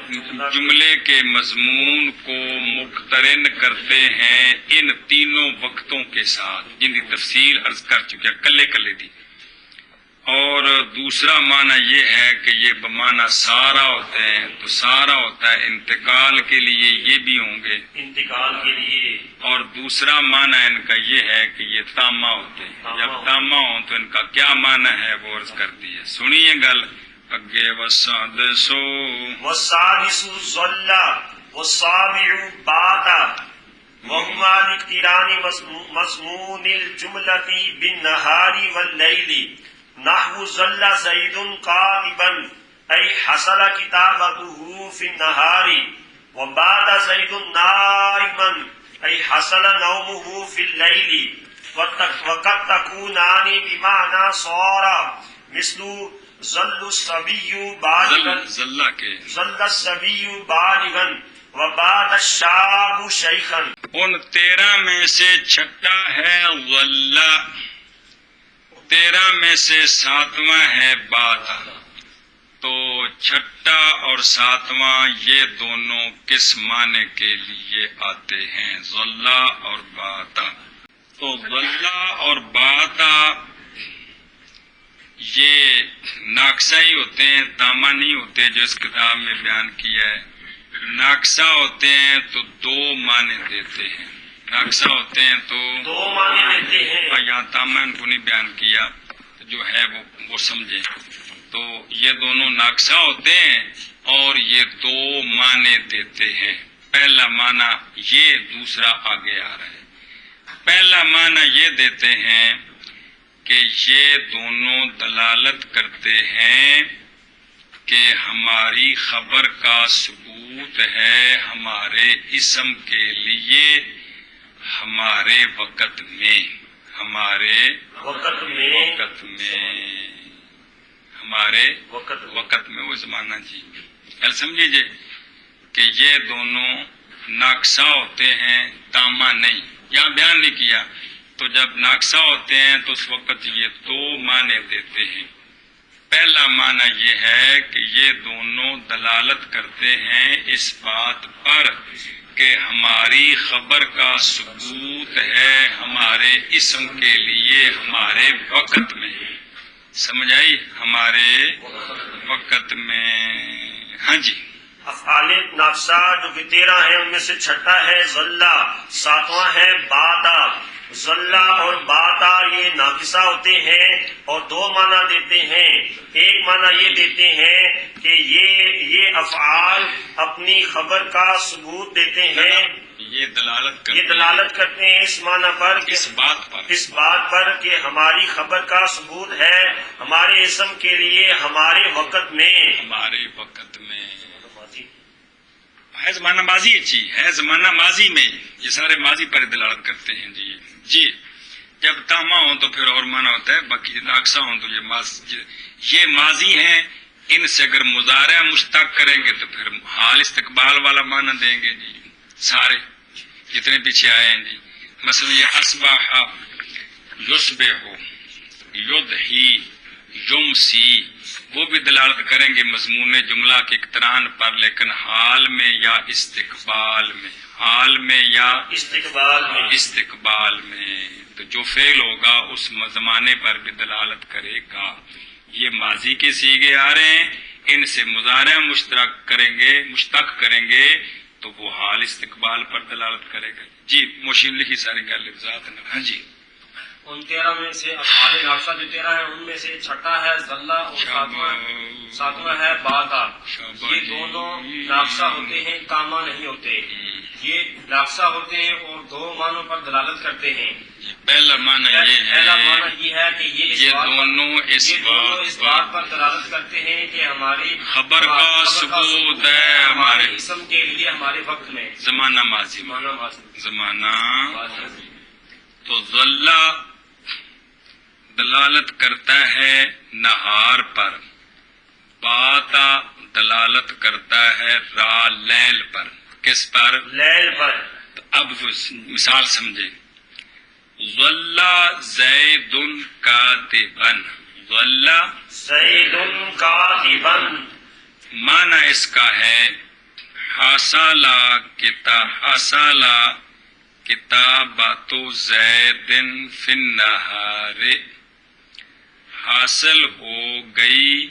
جملے کے مضمون کو مقترن کرتے ہیں ان تینوں وقتوں کے ساتھ، جن کی تفصیل عرض کر چکے کلے کلے دی۔ اور دوسرا معنی یہ ہے کہ یہ بمعنی سارا ہوتے ہیں، تو سارا ہوتا ہے انتقال کے لیے، یہ بھی ہوں گے انتقال کے لیے۔ اور دوسرا معنی ان کا یہ ہے کہ یہ تامہ ہوتے ہیں۔ جب تامہ ہوں تو ان کا کیا معنی ہے وہ عرض کر دی ہے، سنیے گل اگے۔ وسادسو والسادس ظل والسابع بات وهما لاقتران مضمون الجملة بالنهار والليل نحو ظل زيد قائما أي حصل كتابته في النهار وبات زيد نائما أي حصل نومه في الليل وقد تكونان بمعنى صار مثل ظل الصبي بالغا ذلہ کے ظل الصبي بالغا وبات الشاب شيخا۔ ان 13 میں سے چھٹا ہے ظلہ، 13 میں سے 7واں ہے باتا۔ تو چھٹا اور 7واں یہ دونوں کس معنی کے لیے آتے ہیں؟ ظلہ اور باتا۔ تو ظلہ اور باتا یہ ناقصہ ہی ہوتے ہیں، تامہ نہیں ہوتے جو اس کتاب میں بیان کیا ہے۔ ناقصہ ہوتے ہیں تو دو معنی دیتے ہیں، ناقصہ ہوتے ہیں تو دو معنی دیتے ہیں۔ یہاں تامہ ان کو نہیں بیان کیا، جو ہے وہ سمجھیں۔ تو یہ دونوں ناقصہ ہوتے ہیں اور یہ دو معنی دیتے ہیں۔ پہلا معنی یہ، دوسرا آگے آ رہا ہے۔ پہلا معنی یہ دیتے ہیں کہ یہ دونوں دلالت کرتے ہیں کہ ہماری خبر کا ثبوت ہے ہمارے اسم کے لیے ہمارے وقت میں، ہمارے وقت میں، ہمارے وقت میں وہ زمانہ جی۔ کل سمجھیجئے کہ یہ دونوں ناقصہ ہوتے ہیں، تامہ نہیں، یہاں بیان نہیں کیا۔ تو جب ناقصہ ہوتے ہیں تو اس وقت یہ دو معنی دیتے ہیں۔ پہلا معنی یہ ہے کہ یہ دونوں دلالت کرتے ہیں اس بات پر کہ ہماری خبر کا ثبوت ہے ہمارے اسم کے لیے ہمارے وقت میں۔ سمجھ آئی؟ ہمارے وقت میں۔ ہاں جی، افعال ناقصہ جو کہ 13 ہیں ان میں سے چھٹا ہے ظلہ، 7واں ہے باتا۔ ظلہ اور باتا یہ ناقصہ ہوتے ہیں اور دو معنی دیتے ہیں۔ ایک معنی یہ دیتے ہیں کہ یہ افعال اپنی خبر کا ثبوت دیتے ہیں، یہ دلالت یہ دلالت کرتے ہیں اس معنی پر، اس بات پر کہ ہماری خبر کا ثبوت ہے ہمارے اسم کے لیے ہمارے وقت میں، ہمارے وقت میں ہے زمانہ ماضی اچھی ہے، زمانہ ماضی میں یہ سارے ماضی پر دلالت کرتے ہیں جی۔ جب تامہ ہوں تو پھر اور معنی ہوتا ہے، باقی ناقصہ ہوں تو یہ ماضی ہیں، ان سے اگر مضارع مشتق کریں گے تو پھر حال استقبال والا معنی دیں گے جی، سارے جتنے پیچھے آئے ہیں جی۔ مثلا یہ اصبح، یصبح، یضحی، یمسی، وہ بھی دلالت کریں گے مضمون جملہ کے اقتران پر، لیکن حال میں یا استقبال میں، حال میں یا استقبال میں۔ تو جو فعل ہوگا اس زمانے پر بھی دلالت کرے گا۔ یہ ماضی کے صیغے آ رہے ہیں، ان سے مضارع مشتق کریں گے تو وہ حال استقبال پر دلالت کرے گا. جی مشین لکھی ساری گل ذات نے. ہاں جی ان 13 میں سے افعال ناقصہ جو 13 ہیں ان میں سے چھٹا ہے ذلہ اور ساتواں ہے باتا. یہ دونوں ناقصہ ہوتے ہیں، تامہ نہیں ہوتے. یہ ناقصہ ہوتے ہیں اور دو معنوں پر دلالت کرتے ہیں. پہلا معنی یہ پہلا ہے معنی یہ ہے کہ یہ دونوں اس بات پر دلالت کرتے ہیں کہ ہماری خبر کا ثبوت ہے ہمارے اسم کے لیے ہمارے وقت میں زمانہ ماضی میں. معنی ماضی. زمانہ تو ذلہ دلالت کرتا ہے نہار پر، باتا دلالت کرتا ہے را لیل پر. کس پر؟ لیل پر. اب مثال سمجھے. ظل زید کاتبا. ظل زید کاتبا. معنی اس کا ہے حاصل کتابت زید فی النہار. حاصل ہو گئی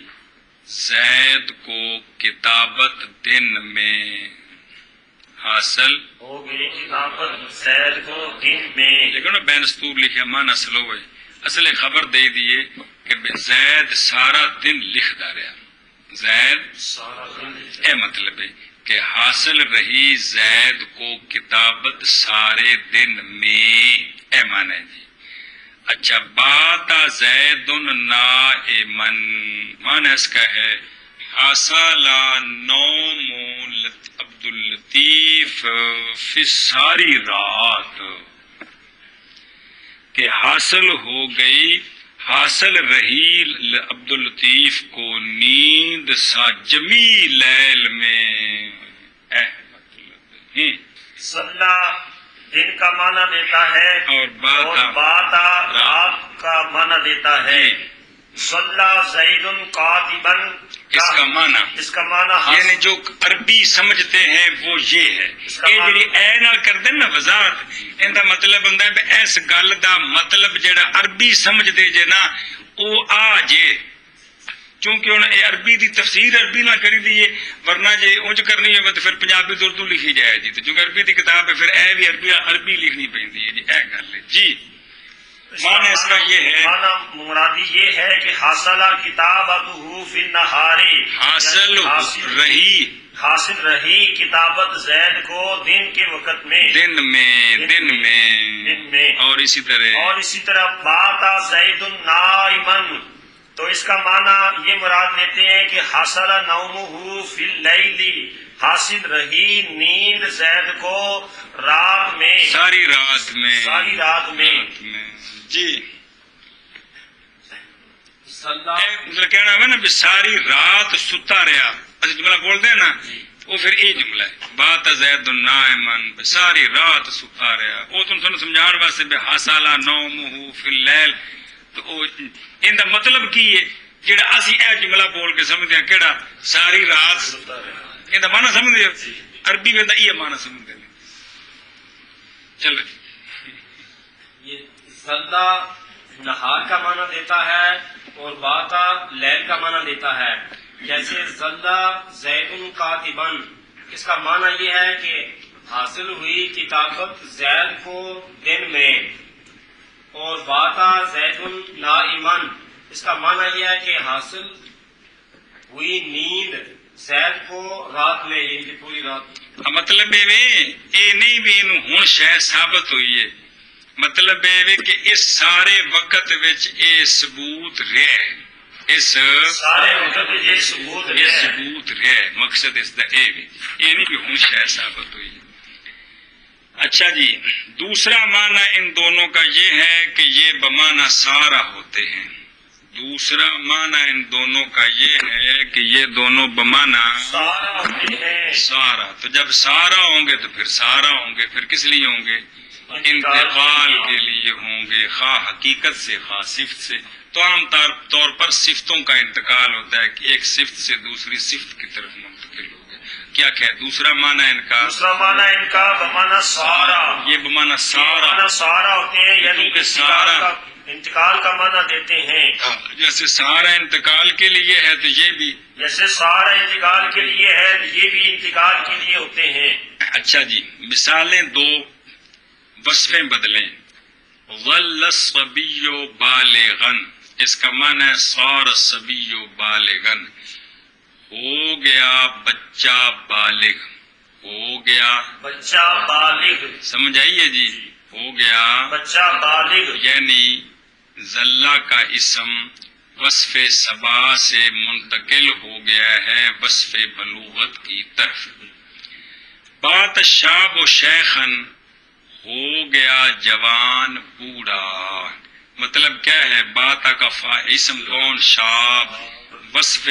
زید کو کتابت دن میں. حاصل ہو گئی کتابت زید کو دن میں. لیکن نا بین سطور لکھے مان اصل ہوئے اصل خبر دے دیے کہ زید سارا دن لکھدا رہا. زید سارا دن. اے مطلب ہے کہ حاصل رہی زید کو کتابت سارے دن میں. اے مانے جی. اچھا باتا زید نائمن. معنی اس کا ہے حاصل نوم عبد اللطیف فی ساری رات. کہ حاصل ہو گئی، حاصل رہی عبد اللطیف کو نیند سا جمی لیل میں. مطلب صلاح دن کا معنی دیتا ہے اور باتا رات کا معنی دیتا ہے. صلاح زید کاتبا. اس کا معنی اس کا معنی یعنی جو عربی سمجھتے ہیں وہ یہ ہے. یہ جڑی اے نال کردے نا وضاحت، ان دا مطلب ہوندا ہے اس گل دا مطلب جڑا عربی سمجھدے جے نا او آ جے. چونکہ ہن اے عربی دی تفسیر عربی نہ کری دیے، ورنہ جے اونج کرنی ہوے تو پھر پنجابی تو اردو لکھی جائے جی. تو چونکہ عربی دی کتاب ہے پھر اے بھی عربی لکھنی پیندی ہے جی. اے گل ہے جی. معنی اس کا یہ ہے، معنی مرادی یہ ہے کہ حاصل کتابتہ فی النہار. حاصل رہی کتابت زید کو دن کے وقت میں. دن میں اور اسی طرح باتا زید نائمن. تو اس کا معنی یہ مراد لیتے ہیں کہ حاصل نومہ فی اللیل. حاصل رہی نیند زید کو رات میں، ساری رات میں. جی کہنا ہے نا بھی ساری رات ستا رہا. اچھا جملہ بولتے ہیں نا وہ پھر یہ جملہ ہے بات زید نائمن، ساری رات ستا رہا. وہ تم سمجھان واسطے بے حاصل نومہ فی اللیل. تو ان دا مطلب کی ہے جڑا اسی اے جملہ بول کے سمجھتے ہیں کیڑا ساری رات. ان دا معنی سمجھتے ہو عربی میں یہ معنی سمجھتے ہیں. چلو یہ ذلہ نہار کا معنی دیتا ہے اور باتا لیل کا معنی دیتا ہے. جیسے ذلہ زید کاتبا، اس کا معنی یہ ہے کہ حاصل ہوئی کتابت زید کو دن میں. اور باتا زید نائمن، اس کا معنی یہ ہے کہ حاصل ہوئی نیند زید کو رات میں، یعنی پوری رات. مطلب یہ نہیں بھی ہوں شاید ثابت ہوئی ہے. مطلب یہ کہ اس سارے وقت یہ ثبوت رہے، اس سارے وقت یہ ثبوت رہے. مقصد اس کا یہ نہیں بھی ہوں شاید ثابت ہوئی. اچھا جی دوسرا معنی ان دونوں کا یہ ہے کہ یہ بمعنی سارا ہوتے ہیں. دوسرا معنی ان دونوں کا یہ ہے کہ یہ دونوں بمعنی سارا. تو جب سارا ہوں گے تو پھر سارا ہوں گے. پھر کس لیے ہوں گے؟ انتقال کے لیے ہوں گے، خواہ حقیقت سے خواہ صفت سے. تو عام طور پر صفتوں کا انتقال ہوتا ہے کہ ایک صفت سے دوسری صفت کی طرف منتقل ہو گئے. کیا کہ دوسرا معنی ان کا بمعنی سارا. یہ بمعنی سارا سارا ہوتے ہیں، یعنی کہ سارا انتقال کا معنی دیتے ہیں. جیسے سارا انتقال کے لیے ہے تو یہ بھی. جیسے سارا انتقال کے لیے ہے یہ بھی انتقال کے لیے ہوتے ہیں. اچھا جی، مثالیں دو، وصفیں بدلیں. ظل الصبی بالغن، اس کا معنی ہے صار الصبی بالغن، ہو گیا بچہ بالغ. ہو گیا بچہ بالغ. سمجھ آئیے جی، ہو گیا بچہ بالغ. یعنی ذلہ کا اسم وصف صبا سے منتقل ہو گیا ہے وصف بلوغت کی طرف. بات شاب و شیخن، ہو گیا جوان بوڑھا. مطلب کیا ہے؟ باتا کا اسم کون؟ شاب، وصف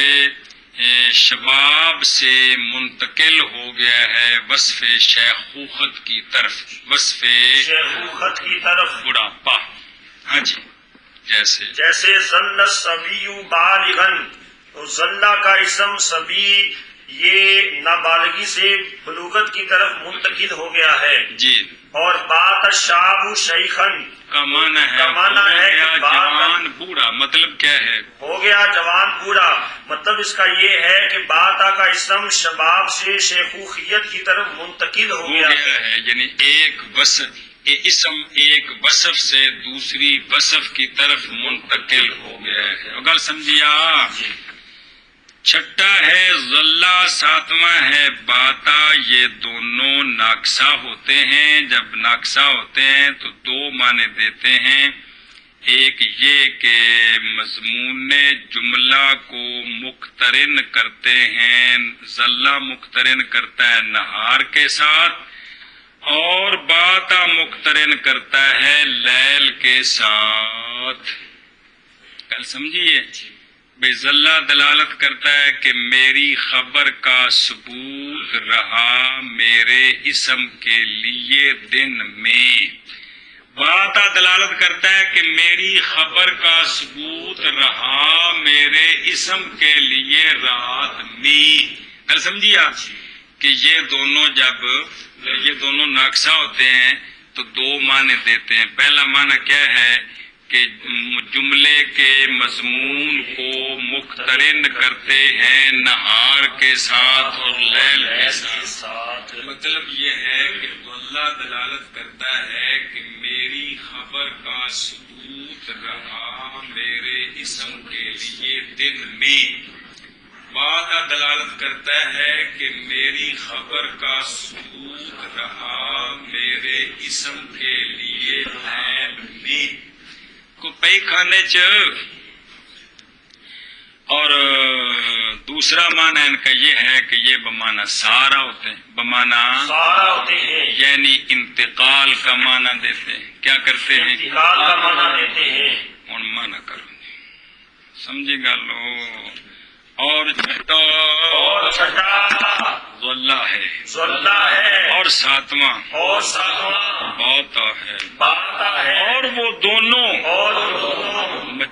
شباب سے منتقل ہو گیا ہے وصف شیخوخت کی طرف، وصف شیخوخت کی طرف. بڑھاپا. ہاں جی، جیسے ظل الصبی بالغن، تو ظلہ کا اسم صبی یہ نابالغی سے بلوغت کی طرف منتقل ہو گیا ہے جی. اور بات الشاب شیخن کا معنی ہے کہ جوان بوڑھا. مطلب کیا ہے؟ ہو گیا جوان بوڑھا. مطلب اس کا یہ ہے کہ باتا کا اسم شباب سے شیخوخیت کی طرف منتقل ہو گیا ہے. یعنی ایک اسم ایک وصف سے دوسری وصف کی طرف منتقل ہو گیا ہے. اگر سمجھیا. چھٹا ہے ذلہ، ساتواں ہے باتا. یہ دونوں ناقصہ ہوتے ہیں. جب ناقصہ ہوتے ہیں تو دو معنی دیتے ہیں. ایک یہ کہ مضمون جملہ کو مقترن کرتے ہیں. ذلہ مقترن کرتا ہے نہار کے ساتھ، اور باتا مقترن کرتا ہے لیل کے ساتھ. کل سمجھیے بے ذلہ دلالت کرتا ہے کہ میری خبر کا ثبوت رہا میرے اسم کے لیے دن میں. باتا دلالت کرتا ہے کہ میری خبر کا ثبوت رہا میرے اسم کے لیے رات میں. کل سمجھیا کہ یہ دونوں ناقصہ ہوتے ہیں تو دو معنی دیتے ہیں. پہلا معنی کیا ہے کہ جملے کے مضمون کو مقترن کرتے ہیں نہار کے ساتھ اور لیل کے ساتھ. مطلب یہ ہے کہ اللہ دلالت کرتا ہے کہ میری خبر کا ثبوت رہا میرے اسم کے لیے دن میں. وعدہ دلالت کرتا ہے کہ میری خبر کا ثبوت رہا میرے اسم کے لیے لیل میں. کو پئی کھانے چ. اور دوسرا معنی ان کا یہ ہے کہ یہ بمانا سارا ہوتے ہیں. بمانا سارا ہوتے ہیں یعنی انتقال کا معنی دیتے ہیں. کیا کرتے ہیں؟ انتقال کا معنی دیتے ہیں. اور معنی کرو سمجھے گا لو. اور چھٹا ذلہ ہے. ذلہ ہے. اور ساتواں باتا ہے. باتا ہے. اور وہ دونوں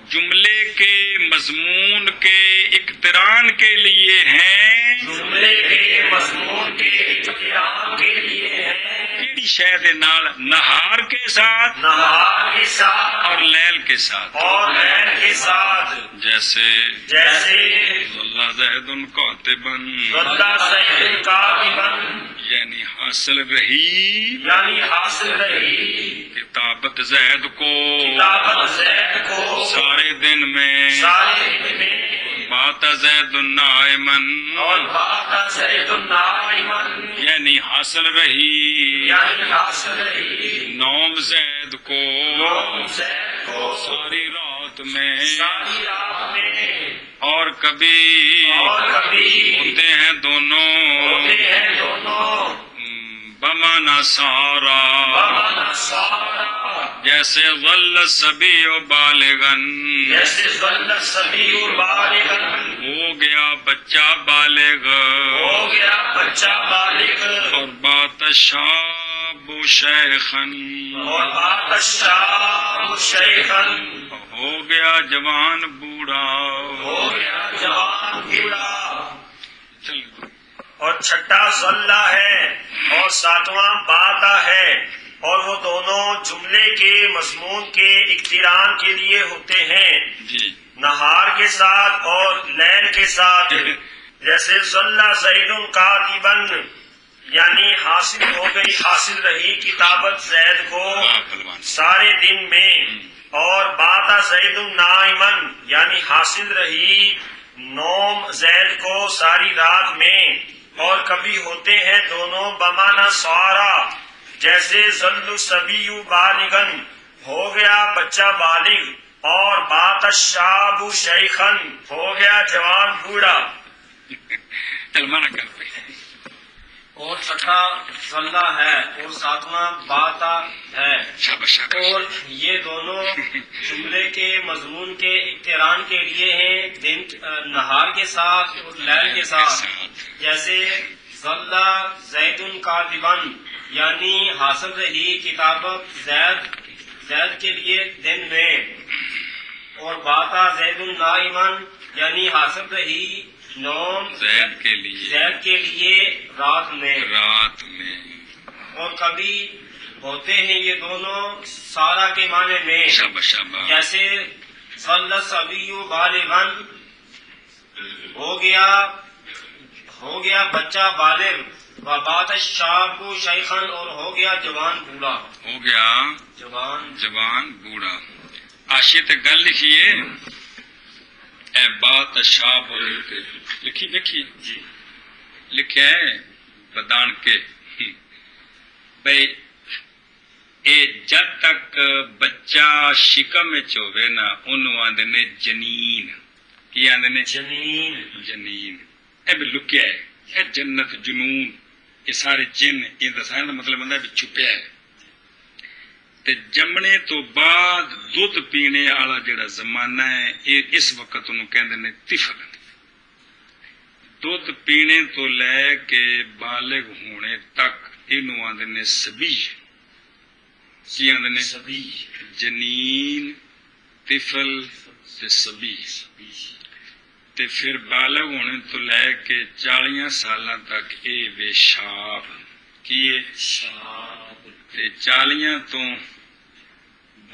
جملے کے مضمون کے اقتران کے لیے ہیں. جملے کے مضمون کے اقتران کے لیے ہیں. کیڑی شے دے نال؟ نہار کے ساتھ، نہار کے ساتھ اور لیل کے ساتھ. اور لیل کے ساتھ. جیسے اللہ زہد کاتبن، ذلہ سید کاتبن یعنی حاصل رہی، یعنی حاصل رہی کتابت زید کو، کتابت زید کو سارے دن میں، سارے دن میں. بات زید نائمن، اور بات زید نائمن یعنی حاصل رہی، یعنی حاصل رہی نوم زید کو، نوم زید کو ساری رات میں، ساری رات میں. اور کبھی ہوتے ہیں دونوں بمانا سارا. جیسے ظل صبی و بالغن، جیسے ظل صبی و بالغن ہو گیا بچہ بالغ، ہو گیا بچہ بالغ. اور بات شاب شیخن، اور بات شاب شیخن ہو گیا جوان بوڑھا، ہو گیا جوان بوڑھا. چلو. اور چھٹا ذلہ ہے اور ساتواں باتا ہے اور وہ دونوں جملے کے مضمون کے اقتران کے لیے ہوتے ہیں جی نہار کے ساتھ اور لیل کے ساتھ. جیسے صلی زید کاتبا یعنی حاصل ہو گئی حاصل رہی کتابت زید کو سارے دن میں، اور باتا زید نائما یعنی حاصل رہی نوم زید کو ساری رات میں. اور کبھی ہوتے ہیں دونوں بمانا سوارا، جیسے ظل الصبی بالغن ہو گیا بچہ بالغ، اور بات الشاب شیخن ہو گیا جوان بوڑھا. تلمانہ کر پہ اور چھٹا صلہ ہے اور ساتواں باتا ہے. شاباش شاباش. اور یہ دونوں جملے کے مضمون کے اقتران کے لیے ہیں دن نہار کے ساتھ اور لیل کے ساتھ. جیسے صلی زید کاتبا یعنی حاصل رہی کتابت زید کے لیے دن میں، اور باتا زید نائما یعنی حاصل رہی نوم زید کے لیے رات میں. اور کبھی ہوتے ہیں یہ دونوں سارا کے معنی میں، شاباش شاباش. جیسے صلی الصبی بالغا ہو گیا بچہ بالغ، و بات الشاب شیخا اور ہو گیا جوان بوڑھا. ہو گیا جوان بوڑھا. آشے تے گل لکھیے اے بات شاب لکھی جی لکھے بدان کے بھائی اے جد تک بچہ شکم ہوئے نا انہوں آدھے نے جنین. کی آدھے نے جنین. اے بھی لکیا ہے اے جنت جنون یہ سارے جن یہ دسائن کا مطلب بندہ بھی چھپیا ہے. تے جمنے تو بعد دودھ پینے والا جڑا زمانہ ہے یہ اس وقت انہوں کہندے نے طفل. دودھ پینے تو لے کے بالغ ہونے تک انہوں آندے نے سبی. کی آندے نے سبی جنین طفل تے سبی. تے پھر بالغ ہونے تو لے کے 40 سالاں تک اے وے شاب کیے تے 40 تو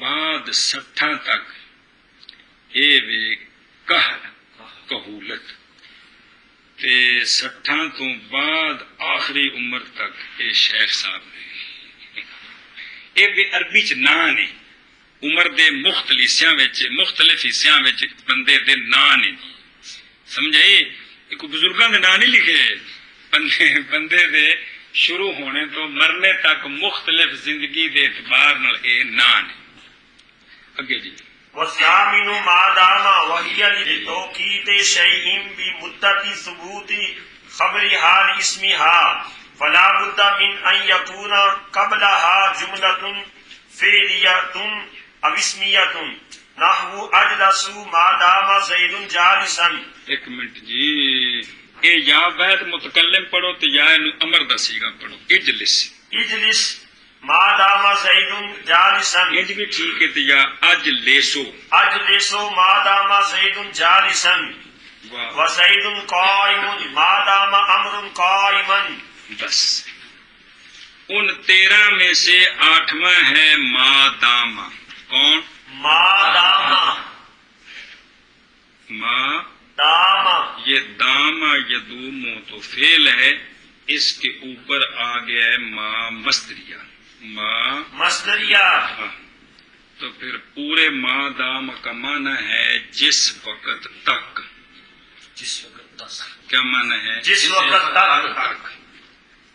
بعد 60 تک اے وے کہولت تے 60 تو بعد آخری عمر تک اے شیخ صاحب نے. اے بھی عربی چ نام نے عمر دے مختلف حصیاں وچ بندے دے نام نے. سمجھائی کوئی بزرگاں دے نام نہیں لکھے بندے دے شروع ہونے تو مرنے تک مختلف زندگی دے اعتبار نال اے نام نے. اگے جی والثامن ما دام وهي لتوقيت شيء بمدة ثبوت خبر حال اسمها فلا بد من ان يكون قبلها جملة فعلية او اسمية نحو اجلس ما دام زيد جالسا. ایک منٹ جی اے یا بعد متکلم پڑھو تو یا امر دا سیغہ پڑھو. اجلس ما دام زید جالسا. یہ بھی ٹھیک ہے تو یا اجلسو ما دام زید جالسا وزید قائم ما دام امر قائما. بس ان 13 میں سے 8واں ہے ما داما. کون؟ ما داما. یہ داما یدومو تو فعل ہے، اس کے اوپر آ گیا ہے ما مصدریہ. تو پھر پورے ما دام کا معنی ہے جس وقت تک. کیا معنی ہے؟ جس وقت تک.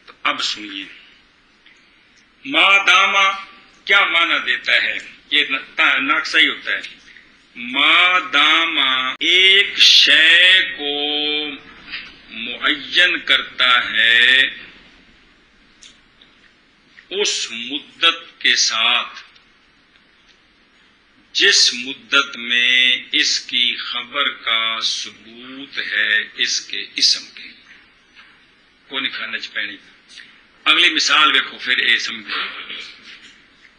تو اب سنیے ما داما کیا معنی دیتا ہے. یہ نقصہ ہی ہوتا ہے. ما داما ایک شے کو معین کرتا ہے اس مدت کے ساتھ جس مدت میں اس کی خبر کا ثبوت ہے اس کے اسم کے. کو نہیں کھانا چپینی. اگلی مثال دیکھو پھر اے سمجھو.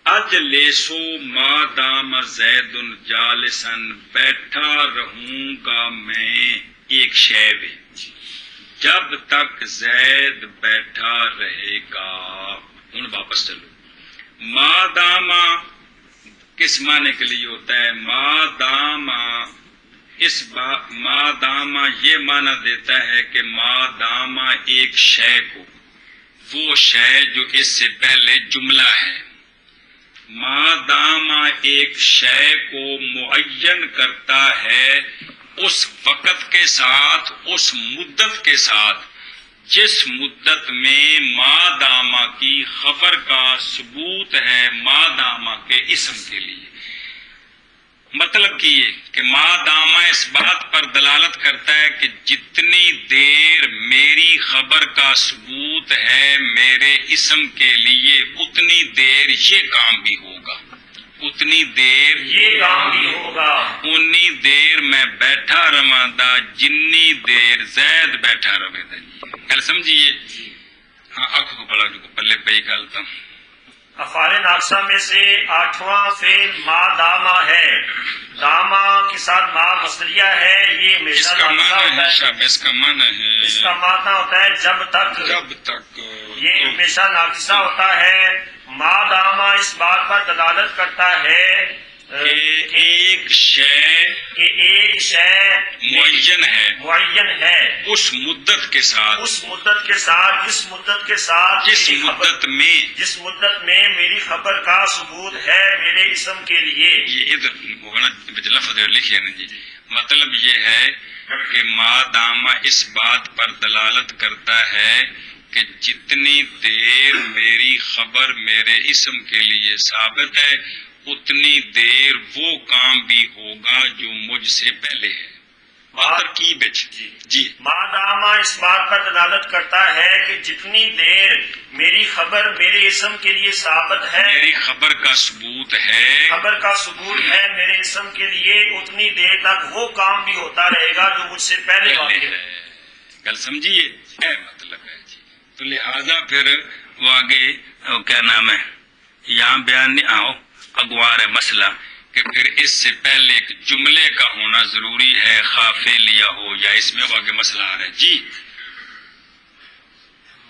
اجلسو ما دام زید جالسن بیٹھا رہوں گا میں ایک شے میں جب تک زید بیٹھا رہے گا. ہوں واپس چلو. ما داما کس معنی کے لیے ہوتا ہے؟ ما داما ما داما یہ معنی دیتا ہے کہ ما داما ایک شے کو، وہ شے جو اس سے پہلے جملہ ہے، ما داما ایک شے کو معین کرتا ہے اس وقت کے ساتھ، اس مدت کے ساتھ جس مدت میں ما داما کی خبر کا ثبوت ہے ما داما کے اسم کے لیے۔ مطلب کہ یہ کہ ما داما اس بات پر دلالت کرتا ہے کہ جتنی دیر میری خبر کا ثبوت ہے میرے اسم کے لیے اتنی دیر یہ کام بھی ہوگا، اتنی دیر یہ کام بھی ہوگا، انی دیر میں بیٹھا رہا جنی دیر زید بیٹھا رہے گا۔ گل سمجھیے؟ ہاں آنکھوں کو بڑا جو پلے پہ گلتا افعال ناقصہ میں سے 8واں فعل ما داما ہے، داما کے ساتھ ما مصدریہ ہے، یہ اس ہمیشہ کا ناقصہ معنی ہوتا ہے ہے، شاب، اس کا معنی ہے اس کا معنی ہوتا ہے جب تک، جب تک، یہ ہمیشہ ناقصہ ہوتا ہے۔ ما داما اس بات پر دلالت کرتا ہے کہ ایک شے کہ ایک شے معین ہے معین ہے اس مدت کے ساتھ، اس مدت کے ساتھ، جس مدت کے ساتھ جس میری خبر، مدت میں، جس مدت میں میری خبر کا ثبوت ہے میرے اسم کے لیے۔ یہ ادھر لفظ لکھے نا جی، مطلب یہ ہے کہ ما داما اس بات پر دلالت کرتا ہے کہ جتنی دیر میری خبر میرے اسم کے لیے ثابت ہے اتنی دیر وہ کام بھی ہوگا جو مجھ سے پہلے ہے۔ ترکیب جی ما داما اس بات پر دلالت کرتا ہے کہ جتنی دیر میری خبر میرے اسم کے لیے ثابت ہے، میری خبر کا ثبوت ہے، خبر کا ثبوت ہے میرے اسم کے لیے، اتنی دیر تک وہ کام بھی ہوتا رہے گا جو مجھ سے پہلے واقع ہے۔ گل سمجھیے؟ اے مطلب ہے جی۔ تو لہذا پھر وہ آگے کیا نام ہے یہاں بیان نہیں آؤ اگوار ہے مسئلہ کہ پھر اس سے پہلے ایک جملے کا ہونا ضروری ہے، خواہ فعلیہ ہو یا اس میں آگے مسئلہ آ رہا ہے جی۔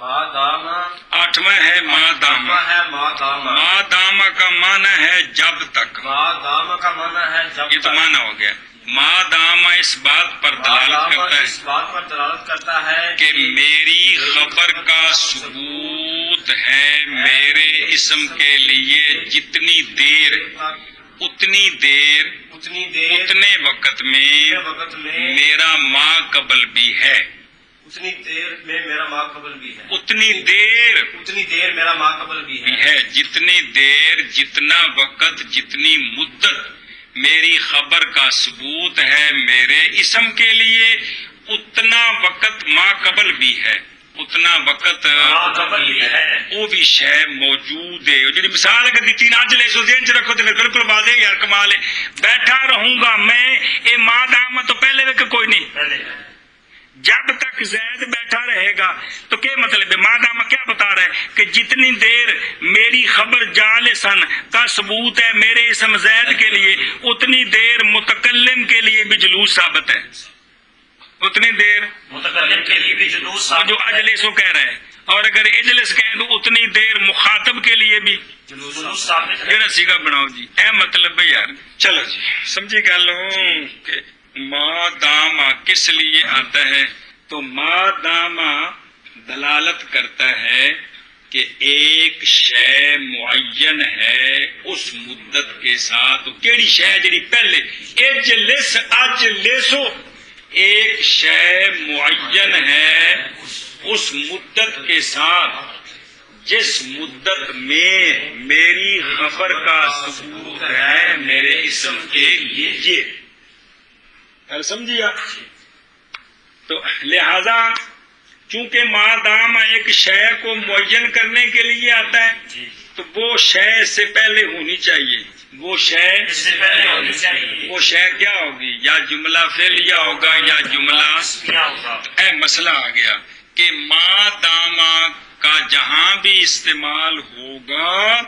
ما داما 8واں ہے ما داما۔ ہے ما داما، ما داما کا معنی ہے جب تک، ما داما کا معنی ہے جب یہ تو تک۔ معنی ہو گیا۔ ما داما اس بات پر ما دلالت داما کرتا اس ہے بات پر دلالت کرتا ہے کہ میری خبر کا ثبوت ہے میرے اسم کے لیے جتنی دیر، اتنی دیر، اتنی دیر اتنے وقت میں وقت میں میرا ما قبل بھی ہے، اتنی دیر میں میرا ماں قبل بھی ہے، اتنی دیر اتنی دیر میرا ماں قبل بھی بھی ہے۔ ہے، جتنی دیر، جتنا وقت، جتنی مدت میری خبر کا ثبوت ہے میرے اسم کے لیے اتنا وقت ما قبل بھی ہے، اتنا وقت ما قبل بھی ہے۔ وہ بھی شے موجود ہے۔ جی مثال اگر دیتی نا اجلے سو ذہن چ رکھو تو بالکل واضح ہے یار، کمال ہے۔ بیٹھا رہوں گا میں، اے ما داما تو پہلے وقت کوئی نہیں، پہلے جب تک زید بیٹھا رہے گا۔ تو کیا مطلب ہے؟ ما داما کیا بتا رہا ہے کہ جتنی دیر میری خبر جالسن کا ثبوت ہے میرے اسم زید کے لیے اتنی دیر متکلم کے لیے بھی جلوس ثابت ہے، اتنی دیر متکلم کے لیے بھی جلوس جو ثابت ہے، اجلسو کہہ رہا ہے، اور اگر اجلس کہہ تو اتنی دیر مخاطب کے لیے بھی جلوس ثابت ہے۔ جڑا سیگا بناؤ جی، اے مطلب ہے یار۔ چلو جی سمجھی گل کہ ما داما کس لیے آتا ہے؟ تو ما داما دلالت کرتا ہے کہ ایک شے معین ہے اس مدت کے ساتھ۔ کیڑی شے جڑی پہلے اجلس اجلسو، ایک شے معین ہے اس مدت کے ساتھ جس مدت میں میری خبر کا ثبوت ہے میرے اسم کے لیے۔ سمجھیا؟ تو لہذا چونکہ ما داما ایک شے کو معین کرنے کے لیے آتا ہے تو وہ شے سے پہلے ہونی چاہیے، وہ شے اس سے پہلے ہونی چاہیے، وہ شے کیا ہوگی؟ یا جملہ فعلیہ ہوگا یا جملہ۔ کیا ہوگا؟ اے مسئلہ آ گیا کہ ما داما کا جہاں بھی استعمال ہوگا،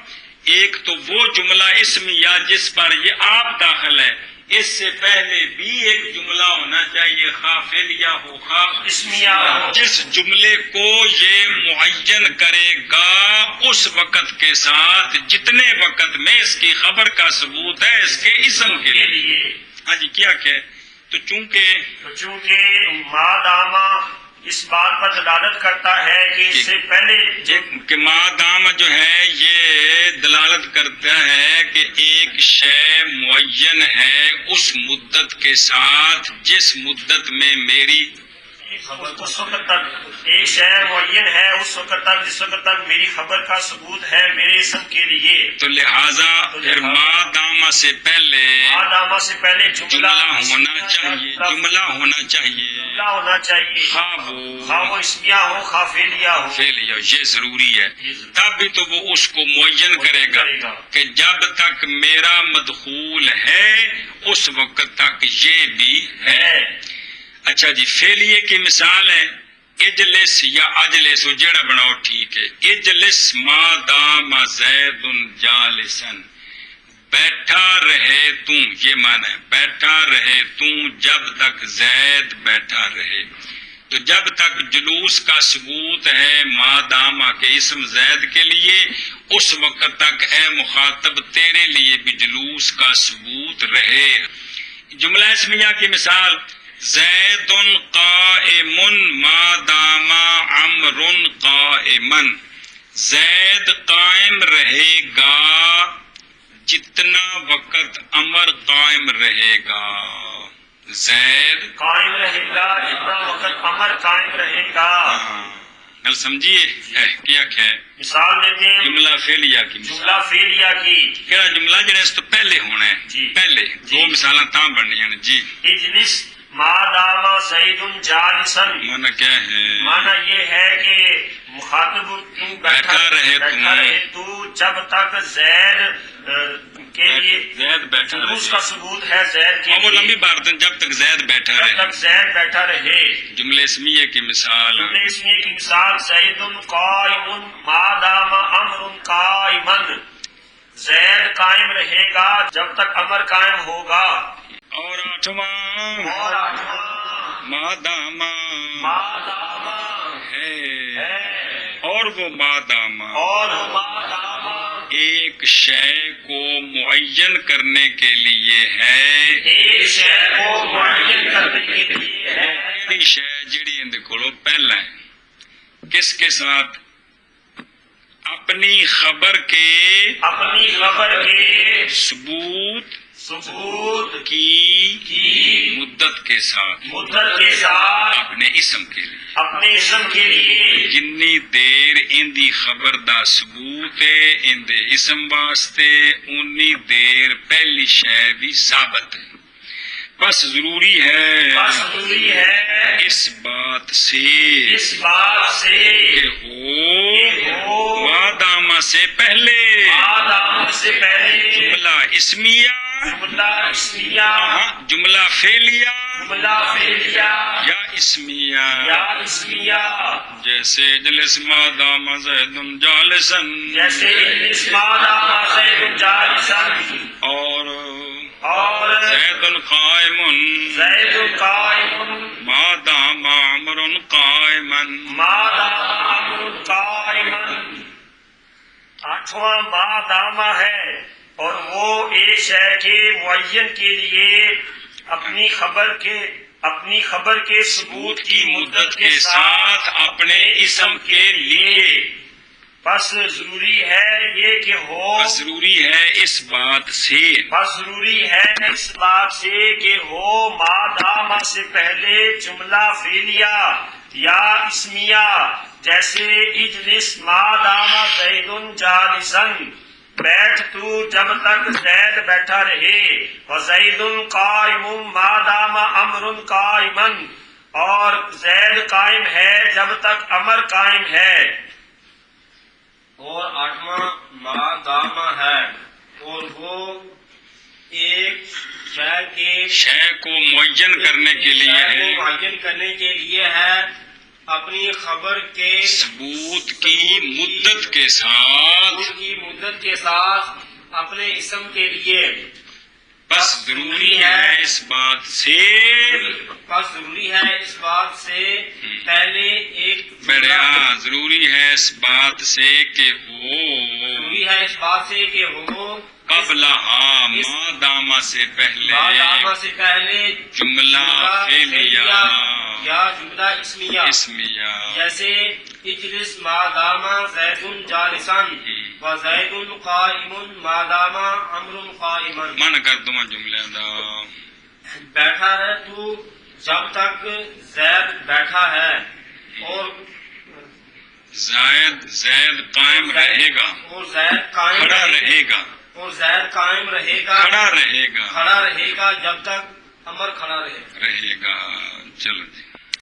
ایک تو وہ جملہ اسمیہ جس پر یہ آپ داخل ہے، اس سے پہلے بھی ایک جملہ ہونا چاہیے، خواہ فعلیہ ہو خواہ اسمیہ ہو۔ جس جملے کو یہ معین کرے گا اس وقت کے ساتھ جتنے وقت میں اس کی خبر کا ثبوت ہے اس کے اسم کے کے لیے۔ لیے ہاں جی کیا کہ تو چونکہ ما داما اس بات پر دلالت کرتا ہے کہ اس سے پہلے کہ ما دام جو ہے یہ دلالت کرتا ہے کہ ایک شے معین ہے اس مدت کے ساتھ جس مدت میں میری اس وقت تک ایک شے معین ہے اس وقت تک جس وقت تک میری خبر کا ثبوت ہے میرے اسم کے لیے، تو لہذا پھر ما دامہ سے پہلے ما داما سے پہلے جملہ ہونا چاہیے، جملہ ہونا چاہیے، جملہ ہونا چاہیے، خواہ وہ اسمیہ ہو خواہ فعلیہ ہو۔ فعلیہ یہ ضروری ہے، تب بھی تو وہ اس کو معین کرے گا کہ جب تک میرا مدخول ہے اس وقت تک یہ بھی ہے۔ اچھا جی فعلیے کی مثال ہے اجلس یا اجلس، جڑا بناؤ ٹھیک ہے، اجلس ما دام زید جالسن، بیٹھا رہے تو، یہ معنی ہے بیٹھا رہے تو جب تک زید بیٹھا رہے۔ تو جب تک جلوس کا ثبوت ہے ما دامہ کے اسم زید کے لیے اس وقت تک اے مخاطب تیرے لیے بھی جلوس کا ثبوت رہے۔ جملہ اسمیہ کی مثال زید قائم ما دام عمر قائما، زید قائم رہے گا جتنا وقت عمر قائم رہے گا، زید قائم رہے گا جتنا وقت عمر قائم رہے گا۔ گل سمجھیے کیا ہے مثال دیتے ہیں جملہ فعلیہ کی مثال، جملہ فعلیہ کی، کہڑا جملہ جڑا اس تو پہلے ہونا ہے جی پہلے دو مثالاں تاں بننیاں نے جی۔ اجلس ما داما زید جالسن، مانا کیا ہے؟ مانا یہ ہے کہ مخاطب تو بیٹھا رہے تو جب تک زید کے لیے زید بیٹھا جلوس رہے، کا ثبوت ہے زید کے اور وہ لمبی لیے، بات ہے جب تک زید بیٹھا جب رہے۔ تک زید بیٹھا رہے۔ جملے اسمیہ کی مثال جملے اسمیہ کی مثال زید قائم ما دام امر قائما، زید قائم رہے گا جب تک امر قائم ہوگا۔ اور آٹھواں اور آٹھواں ما دامہ ما دام ہے، ہے، اور وہ ما دامہ اور ما دام ایک شے کو معین کرنے کے لیے ہے، ایک شے کو معین کرنے کے لیے ہے، جڑی شے جڑی اندے کولو پہلا ہے کس کے ساتھ؟ اپنی خبر کے اپنی خبر کے ثبوت ثبوت کی مدت کے ساتھ، مدت کے ساتھ اپنے اسم کے لیے اپنے اسم کے لیے جنی دیر اندی خبر دا ثبوت ہے اندے اسم واسطے انی دیر پہلی شے بھی ثابت ہے۔ بس ضروری ہے بس ضروری ہے اس بات سے اس بات سے کہ ہو ما دامہ سے پہلے آدم سے پہلے جملہ اسمیہ جملہ اسمیہ، جملہ فعلیہ جملہ فعلیہ یا اسمیہ، یا اسمیہ، جیسے جلس ما دام زید جالسن، جیسے اجلس ما دام زید جالسن، اور زید قائم زید قائم ما دام عمر قائما۔ ما دام امر قائما، آٹھواں ما دامہ ہے اور وہ ایک شے کے معین کے لیے اپنی خبر کے ثبوت کی مدت کے ساتھ اپنے اسم کے لیے بس ضروری ہے یہ کہ ہو، ضروری ہے اس بات سے بس ضروری ہے اس بات سے کہ ہو ما دامہ سے پہلے جملہ فعلیہ یا اسمیہ، جیسے اجلس ما دامہ زید جالسن، بیٹھ تو جب تک زید بیٹھا رہے، وزید قائم ما دام امر قائما، اور زید قائم ہے جب تک امر قائم ہے۔ اور آٹھواں ما دامہ ہے اور وہ ایک شے کو معین کرنے کے لیے ہے، معین کرنے کے لیے ہے اپنی خبر کے ثبوت کی مدت کے ساتھ کی مدت کے ساتھ اپنے اسم کے لیے، بس ضروری ہے اس بات سے بس ضروری ہے اس بات سے پہلے ایک بڑا ضروری ہے اس بات سے کہ ہو ضروری ہے اس بات سے کہ ہو قبل ما داما سے پہلے بادامہ سے پہلے جملہ فعلیہ یا جملہ اسمیہ اسمیہ جیسے اجلس ما دامہ زید جالسن و زید قائم ما دامہ عمر قائما من کر دوں جملے دا بیٹھا ہے تو جب تک زید بیٹھا ہے اور زید قائم رہے گا اور زید قائم کھڑا رہے گا اور زید قائم رہے گا کھڑا رہے گا کھڑا رہے گا جب تک امر کھڑا رہے گا رہے گا چلو جی